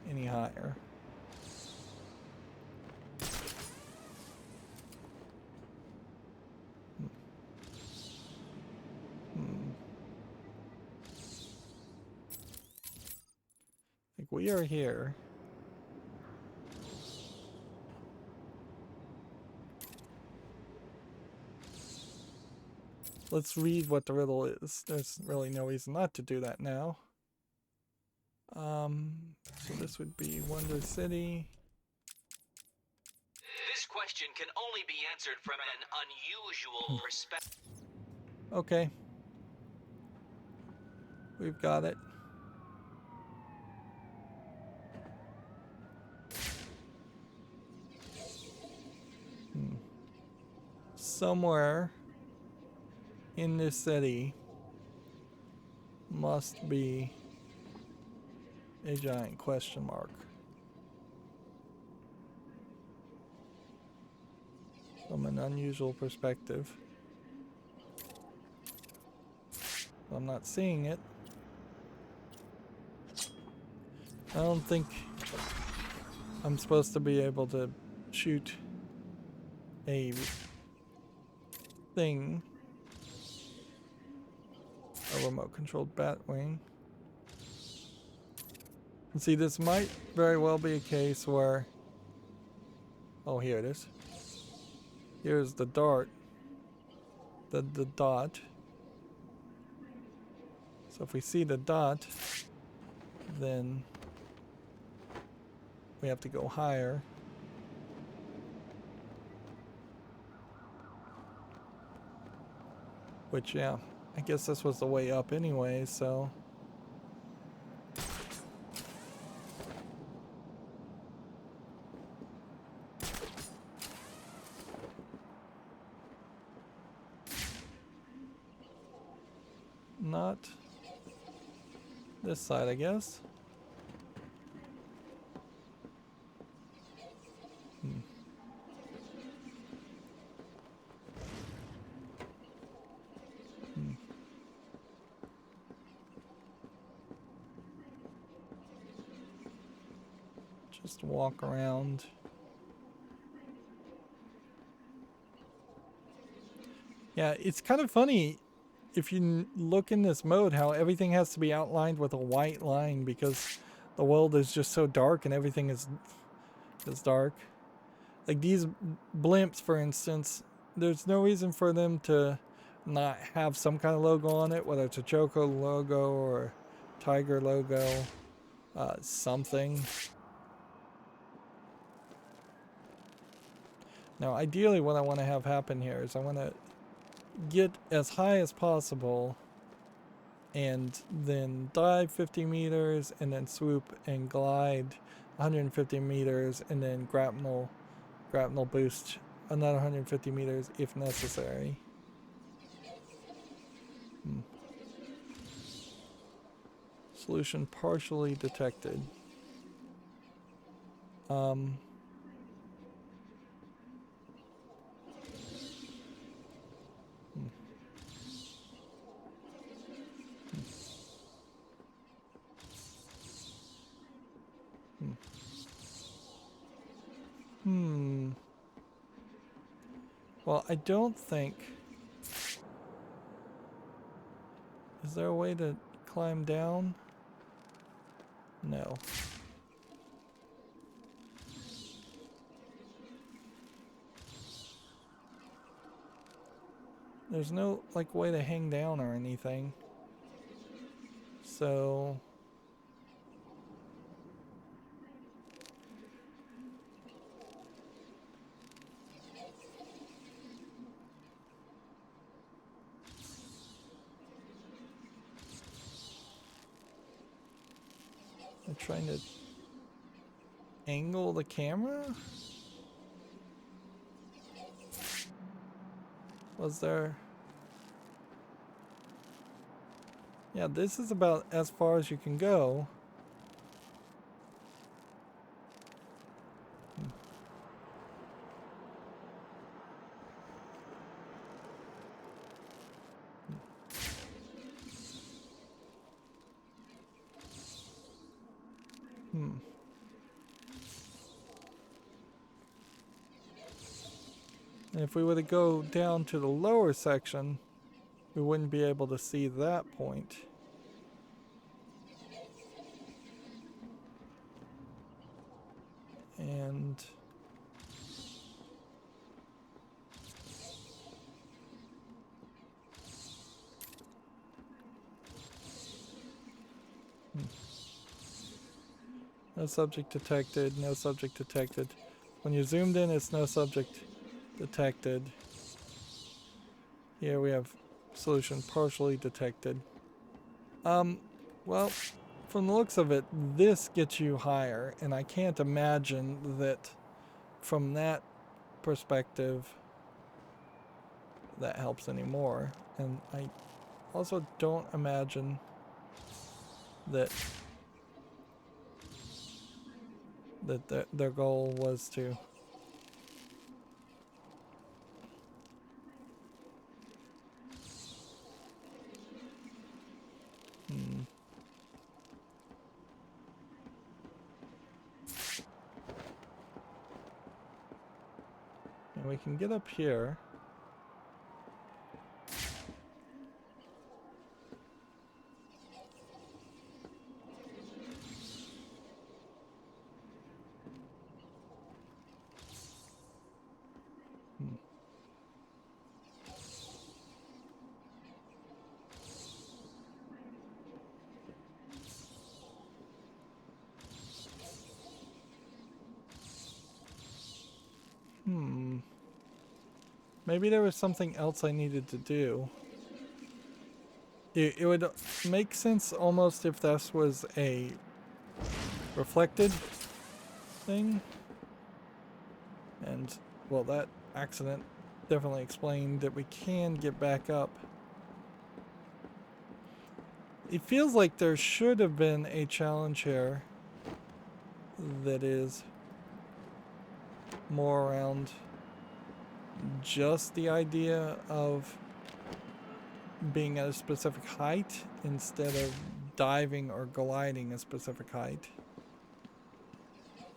any higher. Like, we are here. Let's read what the riddle is. There's really no reason not to do that now. So this would be Wonder City. This question can only be answered from an unusual perspective. Okay. We've got it. Somewhere in this city must be a giant question mark. From an unusual perspective. I'm not seeing it. I don't think I'm supposed to be able to shoot a thing. A remote controlled Batwing. And see, this might very well be a case where, oh, here it is. Here's the dart, the dot. So if we see the dot, then we have to go higher. Which, yeah, I guess this was the way up anyway, so Not this side, I guess. Just walk around. Yeah, it's kind of funny if you look in this mode how everything has to be outlined with a white line because the world is just so dark and everything is dark. Like these blimps, for instance, there's no reason for them to not have some kind of logo on it, whether it's a Choco logo or Tiger logo, something. Now, ideally what I want to have happen here is I want to get as high as possible and then dive 50 meters and then swoop and glide 150 meters and then grapnel boost another 150 meters if necessary. Solution partially detected. Well, I don't think... Is there a way to climb down? No. There's no, like, way to hang down or anything. So... I'm trying to angle the camera? Was there... Yeah, this is about as far as you can go. And if we were to go down to the lower section, we wouldn't be able to see that point. And... No subject detected, no subject detected. When you zoomed in, it's no subject detected. Here we have solution partially detected. Well, from the looks of it, this gets you higher, and I can't imagine that from that perspective that helps anymore. And I also don't imagine that their goal was to and we can get up here. Maybe there was something else I needed to do. It would make sense almost if this was a reflected thing. And, well, that accident definitely explained that we can get back up. It feels like there should have been a challenge here that is more around just the idea of being at a specific height instead of diving or gliding a specific height.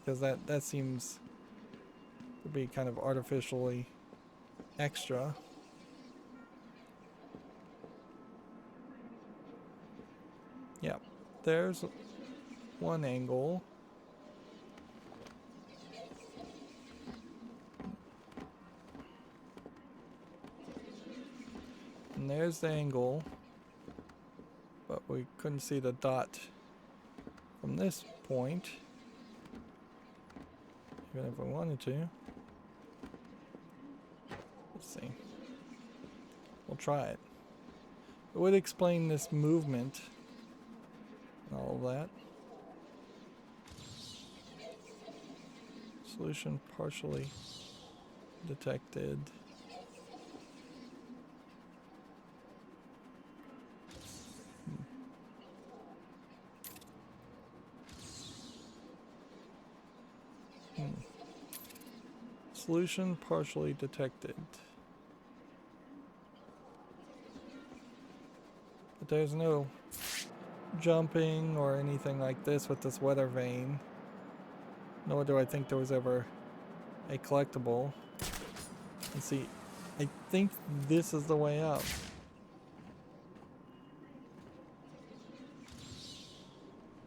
Because that seems to be kind of artificially extra. Yeah, there's one angle. And there's the angle. But we couldn't see the dot from this point. Even if we wanted to. Let's see. We'll try it. It would explain this movement. And all of that. Solution partially detected. Solution partially detected. But there's no jumping or anything like this with this weather vane. Nor do I think there was ever a collectible. And see, I think this is the way up.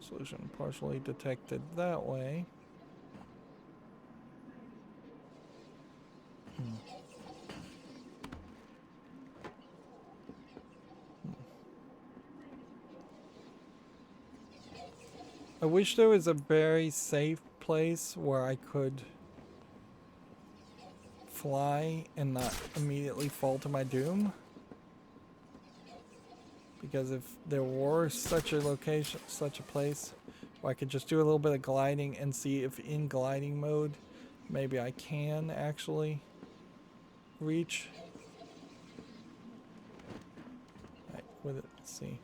Solution partially detected that way. I wish there was a very safe place where I could fly and not immediately fall to my doom. Because if there were such a location, such a place where I could just do a little bit of gliding and see if in gliding mode maybe I can actually reach. Alright, with it, let's see.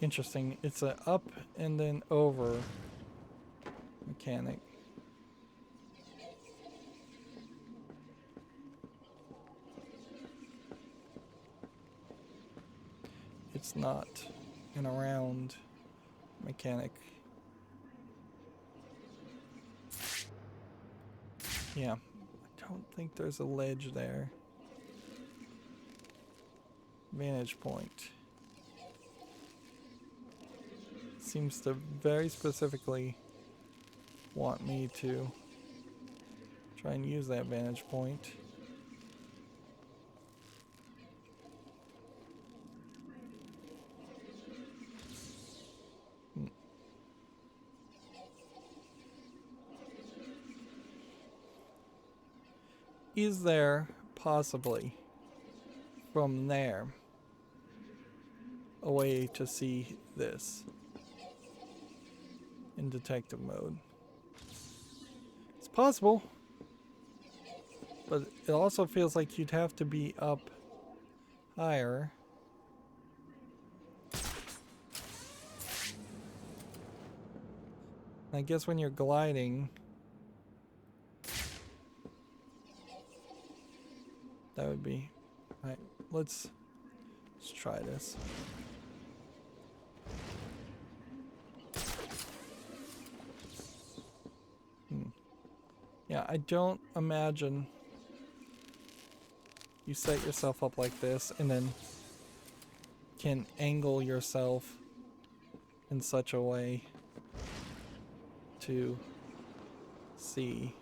Interesting. It's a up and then over mechanic. It's not an around mechanic. Yeah, I don't think there's a ledge there. Vantage point. Seems to very specifically want me to try and use that vantage point. Is there possibly from there a way to see this in detective mode? It's possible, but it also feels like you'd have to be up higher. I guess when you're gliding, that would be... Alright, let's try this. Yeah, I don't imagine you set yourself up like this and then can angle yourself in such a way to see.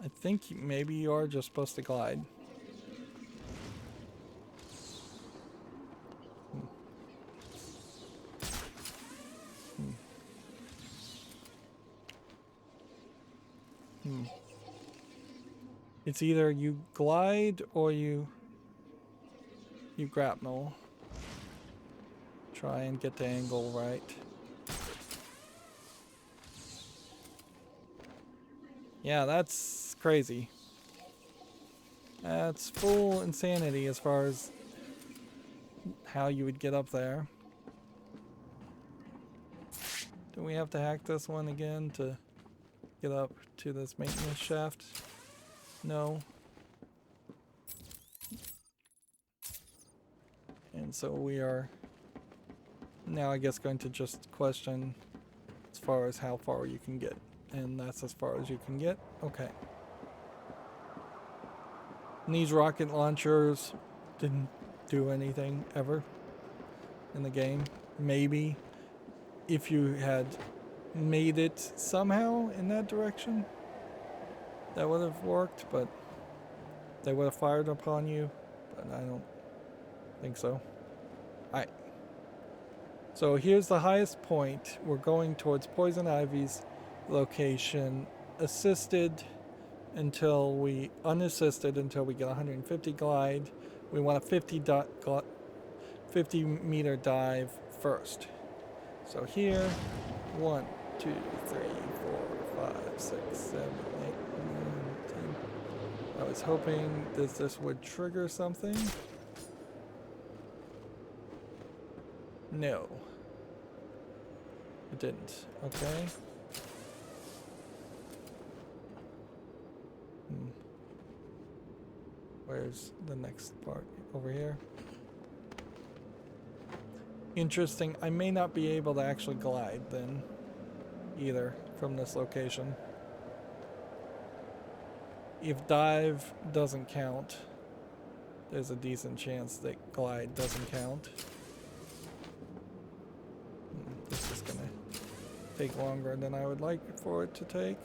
I think maybe you are just supposed to glide. It's either you glide or you grapnel. Try and get the angle right. Yeah, that's crazy. That's full insanity as far as how you would get up there. Do we have to hack this one again to get up to this maintenance shaft? No. And so we are now, I guess, going to just question as far as how far you can get. And that's as far as you can get? Okay. And these rocket launchers didn't do anything ever in the game. Maybe if you had made it somehow in that direction, that would have worked, but they would have fired upon you, but I don't think so. Alright. So here's the highest point. We're going towards Poison Ivy's location, unassisted until we get 150 glide. We want a 50 meter dive first. So here, 1, 2, 3, 4, 5, 6, 7, 8, 9, 10. I was hoping that this would trigger something. No. It didn't. Okay. Where's the next part? Over here. Interesting. I may not be able to actually glide then either from this location. If dive doesn't count, there's a decent chance that glide doesn't count. This is gonna take longer than I would like for it to take.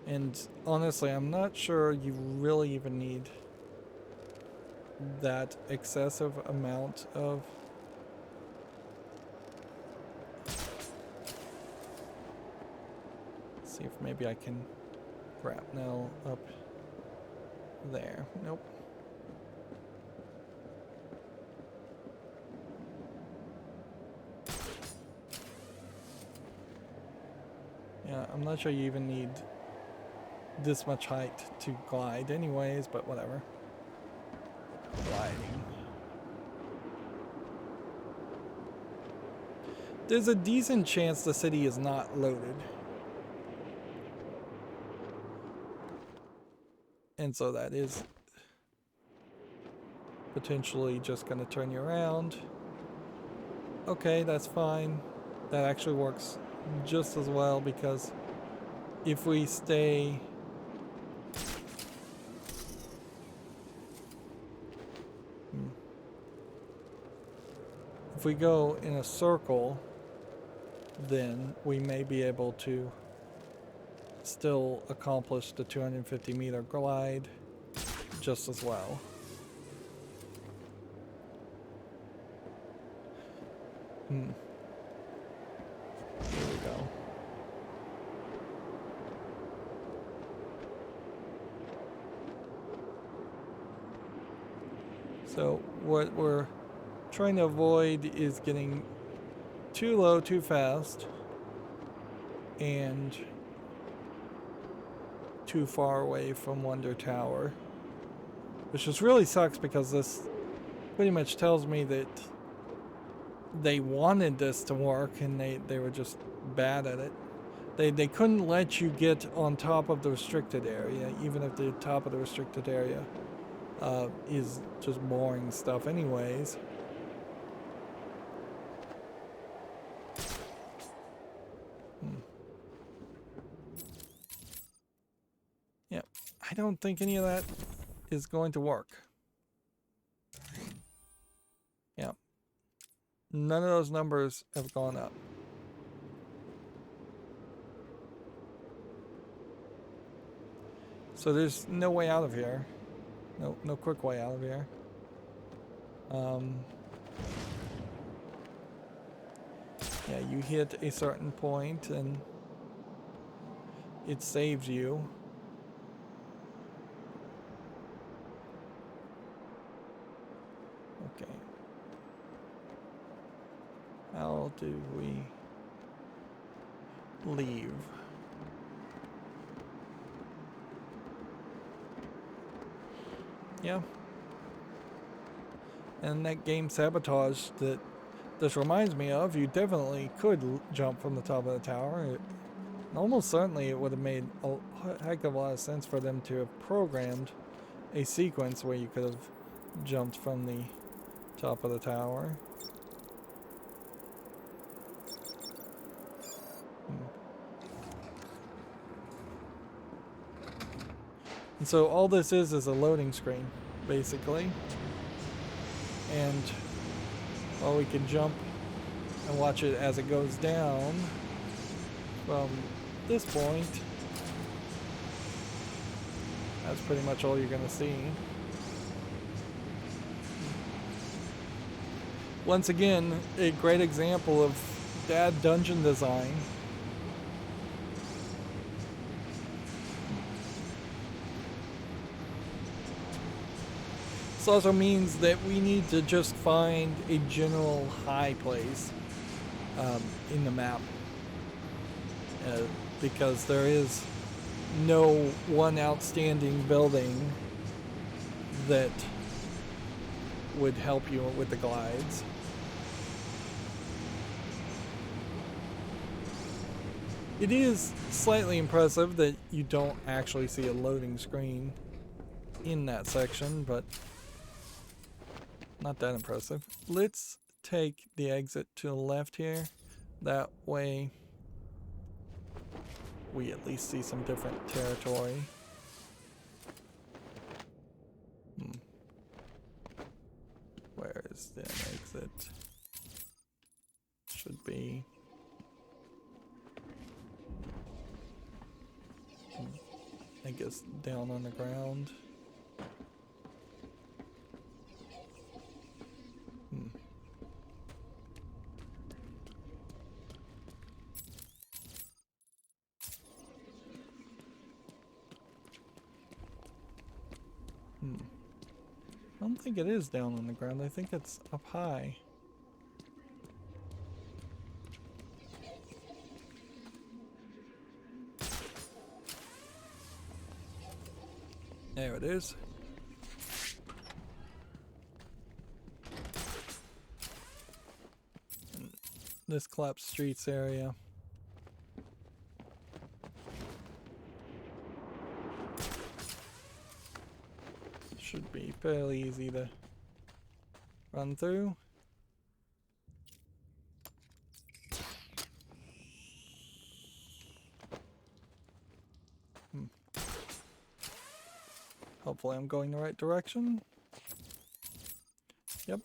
And honestly, I'm not sure you really even need that excessive amount of see if maybe I can grapnel up there. Nope. Yeah, I'm not sure you even need this much height to glide anyways, but whatever. Gliding. There's a decent chance the city is not loaded. And so that is potentially just going to turn you around. Okay, that's fine. That actually works just as well, because if we stay if we go in a circle, then we may be able to still accomplish the 250 meter glide just as well. Here we go. So what we're trying to avoid is getting too low too fast and too far away from Wonder Tower, which just really sucks because this pretty much tells me that they wanted this to work and they were just bad at it. They couldn't let you get on top of the restricted area, even if the top of the restricted area is just boring stuff anyways. Yeah, I don't think any of that is going to work. Yeah. None of those numbers have gone up. So there's no way out of here. No quick way out of here. Yeah, you hit a certain point and it saves you. Okay. How do we leave? Yeah. And that game Sabotage that this reminds me of, you definitely could jump from the top of the tower. Almost certainly it would have made a heck of a lot of sense for them to have programmed a sequence where you could have jumped from the top of the tower. And so all this is a loading screen, basically. And well, we can jump and watch it as it goes down from this point. That's pretty much all you're going to see. Once again, a great example of bad dungeon design. This also means that we need to just find a general high place in the map. Because there is no one outstanding building that would help you with the glides. It is slightly impressive that you don't actually see a loading screen in that section, but not that impressive. Let's take the exit to the left here. That way we at least see some different territory. Where is the exit? Should be. I guess down on the ground. I don't think it is down on the ground. I think it's up high. There it is. And this collapsed streets area. Should be fairly easy to run through. Hopefully I'm going the right direction. Yep.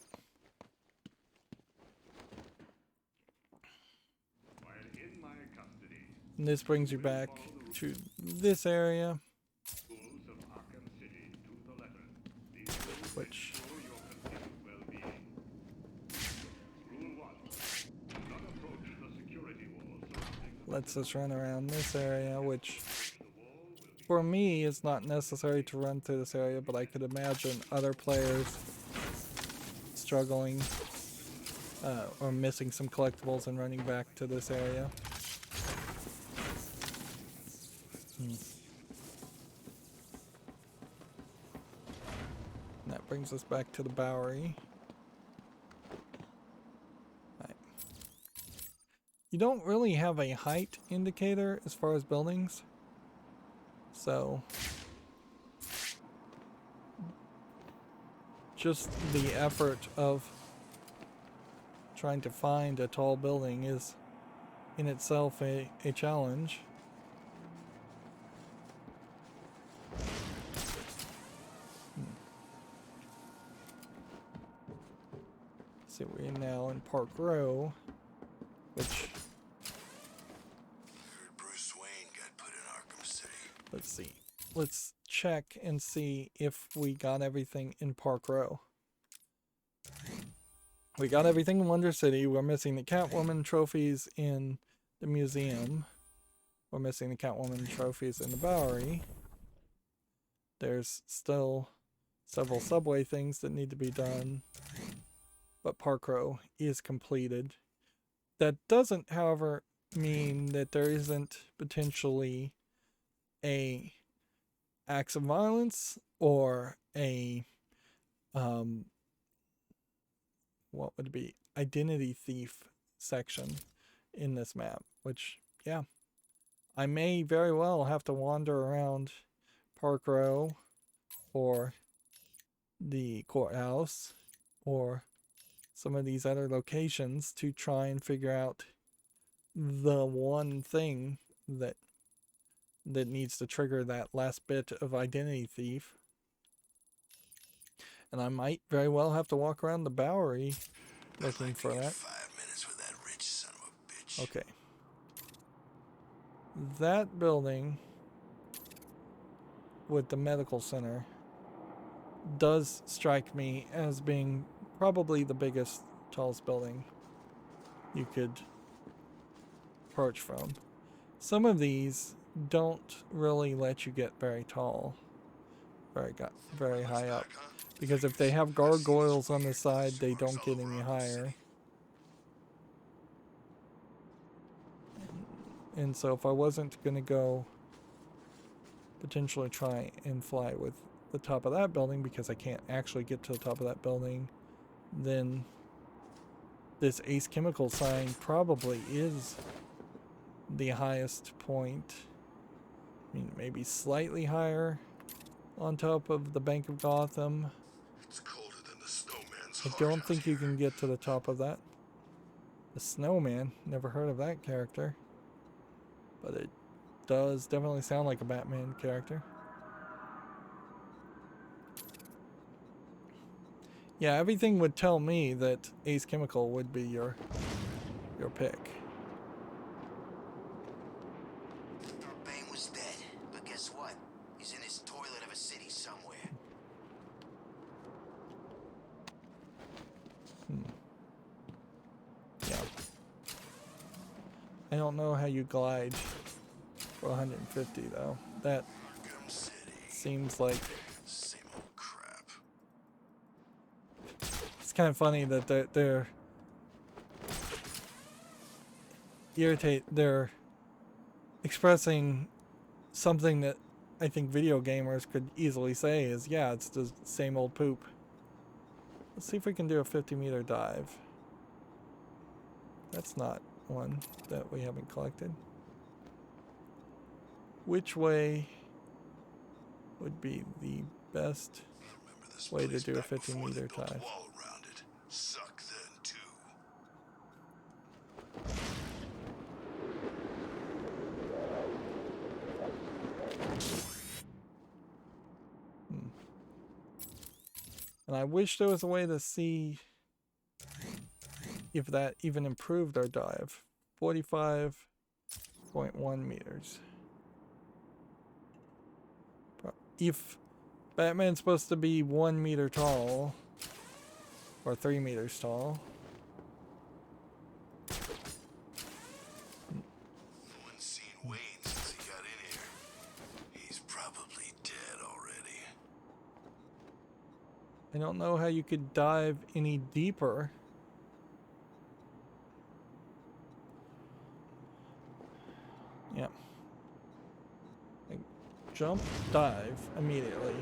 And this brings you back to this area. Which lets us run around this area, which for me is not necessary to run through this area, but I could imagine other players struggling or missing some collectibles and running back to this area. And that brings us back to the Bowery. Right. You don't really have a height indicator as far as buildings. So just the effort of trying to find a tall building is in itself a challenge. So we're now in Park Row, which Bruce Wayne got put in Arkham City. let's see. Let's check and see if we got everything in Park Row. We got everything in Wonder City. We're missing the Catwoman trophies in the museum. We're missing the Catwoman trophies in the Bowery. There's still several subway things that need to be done. But Park Row is completed. That doesn't, however, mean that there isn't potentially a acts of violence or a what would it be, identity thief section in this map, which, yeah, I may very well have to wander around Park Row or the courthouse or some of these other locations to try and figure out the one thing that needs to trigger that last bit of identity thief. And I might very well have to walk around the Bowery looking for that. 5 minutes with that rich son of a bitch. Okay. That building with the medical center does strike me as being probably the biggest, tallest building you could approach from. Some of these don't really let you get very tall, very high up. Because if they have gargoyles on the side, they don't get any higher. And so if I wasn't going to go potentially try and fly with the top of that building, because I can't actually get to the top of that building, then this Ace Chemical sign probably is the highest point. I mean, maybe slightly higher on top of the Bank of Gotham. It's colder than the snowman's I heart don't out think you here. can get to the top of that. The Snowman, never heard of that character. But it does definitely sound like a Batman character. Yeah, everything would tell me that Ace Chemical would be your pick. Bane was dead, but guess what? He's in his toilet of a city somewhere. Yeah. I don't know how you glide for 150 though. That Arkham City. seems like Same old crap. it's kind of funny that they're expressing something that I think video gamers could easily say is, yeah, it's the same old poop. Let's see if we can do a 50-meter dive. That's not one that we haven't collected. Which way would be the best Remember this way to place do a back before they 50-meter built a dive? wall around it. Suck then too. And I wish there was a way to see if that even improved our dive. 45.1 meters. If Batman's supposed to be 1 meter tall, or 3 meters tall. No one's seen Wayne since he got in here. He's probably dead already. I don't know how you could dive any deeper. Yeah. Like, jump, dive immediately.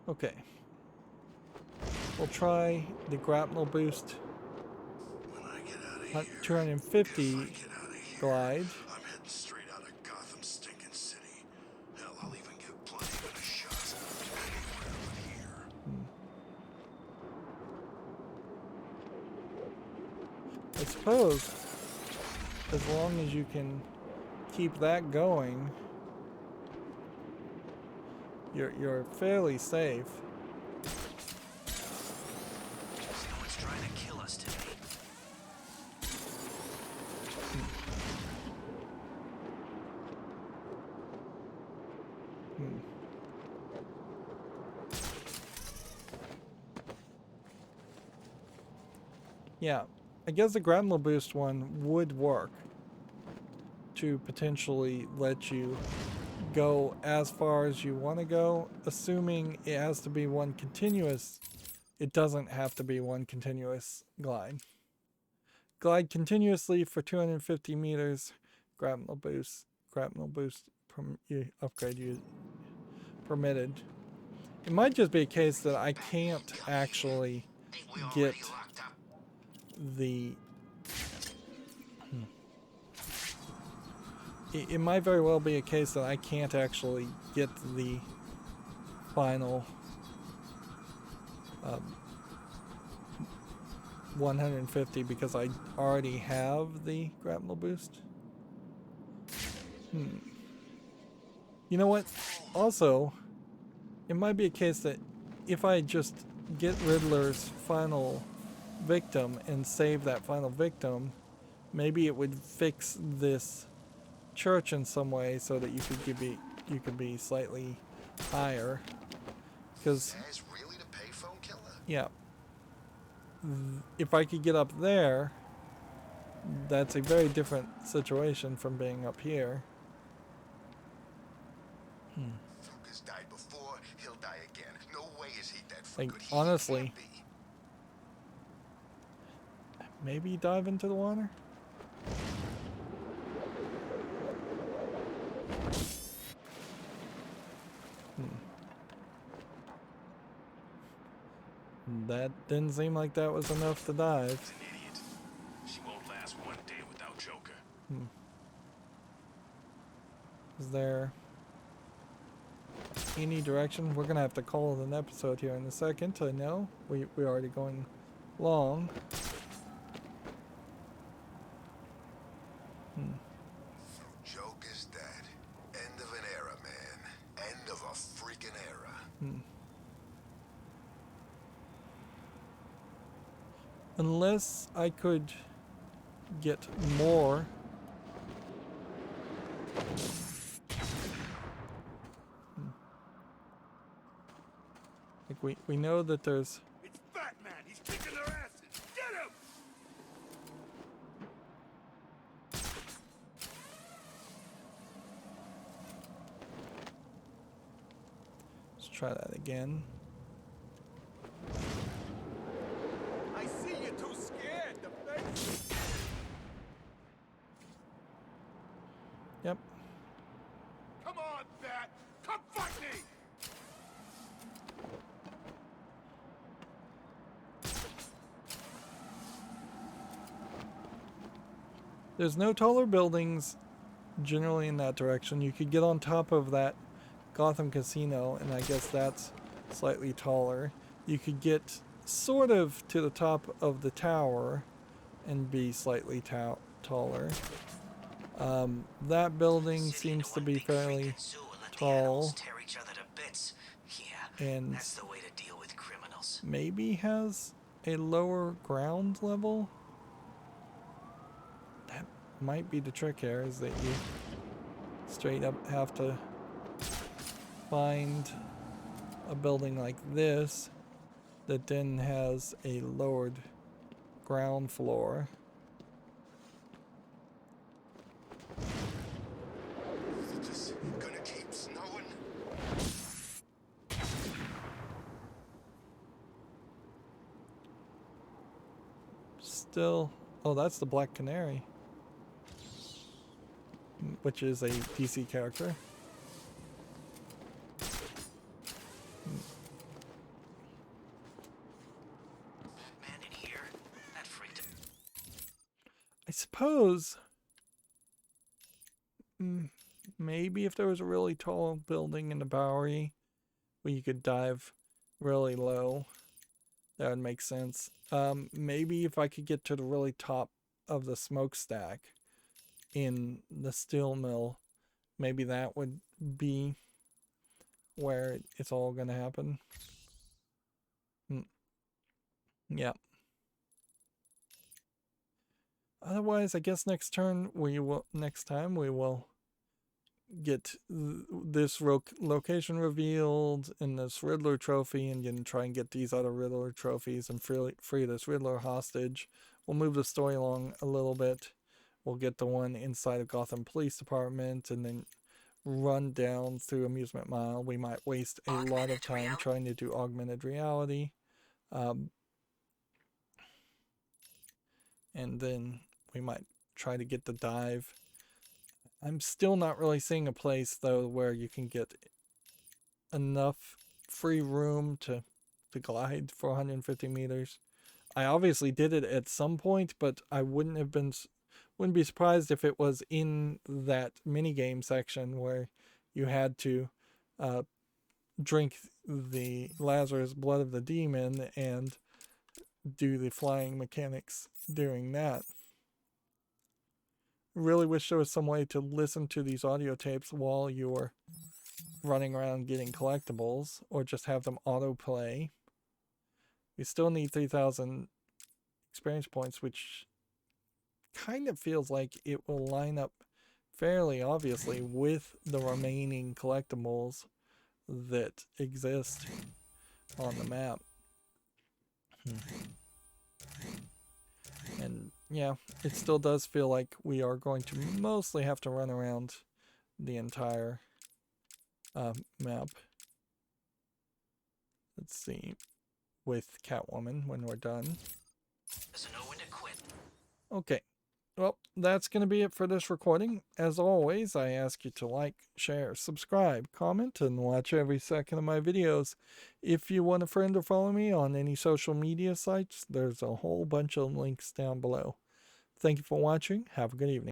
Okay. We'll try the grapnel boost When I get out of at here, 250 if I get out of here, glide. I'm heading straight out of Gotham stinking city. Hell, I'll even get plenty of shots anywhere but here. I suppose as long as you can keep that going. you're fairly safe. Someone's trying to kill us today. Yeah, I guess the grapple boost one would work to potentially let you go as far as you want to go, assuming it has to be one continuous. It doesn't have to be one continuous glide. Glide continuously for 250 meters. Grapple boost upgrade you permitted. It might just be a case that I can't actually get the. It might very well be a case that I can't actually get the final 150 because I already have the grapple boost. You know what? Also, it might be a case that if I just get Riddler's final victim and save that final victim, maybe it would fix this church in some way so that you could be slightly higher. Because Really the payphone killer? yeah, if I could get up there, that's a very different situation from being up here. Fucker's died before, he'll die again. No way is he dead for Like, good. honestly, He can't be. maybe dive into the water? That didn't seem like that was enough to dive. She's an idiot. She won't last one day without Joker. Is there any direction? We're gonna have to call it an episode here in a second. I know we're already going long. So Joker's dead. End of an era, man. End of a freaking era. Unless I could get more. Like we know that there's. It's Batman. He's kicking their asses. Get him! Let's try that again. I see you're too scared to face. Yep. Come on, Bat. Come fight me. There's no taller buildings generally in that direction. You could get on top of that Gotham Casino, and I guess that's slightly taller. You could get sort of to the top of the tower and be slightly taller. That building seems to be fairly tall and That's the way to deal with criminals. maybe has a lower ground level. That might be the trick here, is that you straight up have to find a building like this that then has a lowered ground floor. Is it just gonna keep snowing? Still, oh, that's the Black Canary, which is a DC character. Man in here. That freaked him. I suppose maybe if there was a really tall building in the Bowery where you could dive really low, that would make sense. Maybe if I could get to the really top of the smokestack in the steel mill, maybe that would be where it's all going to happen. Yeah. Otherwise, I guess next time we will get this location revealed and this Riddler trophy, and then try and get these other Riddler trophies and free this Riddler hostage. We'll move the story along a little bit. We'll get the one inside of Gotham Police Department, and then run down through Amusement Mile. We might waste a lot of time trying to do augmented reality. And then we might try to get the dive. I'm still not really seeing a place, though, where you can get enough free room to glide for 150 meters. I obviously did it at some point, but I wouldn't be surprised if it was in that minigame section where you had to drink the Lazarus blood of the demon and do the flying mechanics during that. Really wish there was some way to listen to these audio tapes while you're running around getting collectibles, or just have them autoplay. We still need 3,000 experience points, which kind of feels like it will line up fairly obviously with the remaining collectibles that exist on the map. And yeah, it still does feel like we are going to mostly have to run around the entire map. Let's see, with Catwoman when we're done. So know when to quit. Okay, well, that's going to be it for this recording. As always, I ask you to like, share, subscribe, comment, and watch every second of my videos. If you want a friend or follow me on any social media sites, there's a whole bunch of links down below. Thank you for watching. Have a good evening.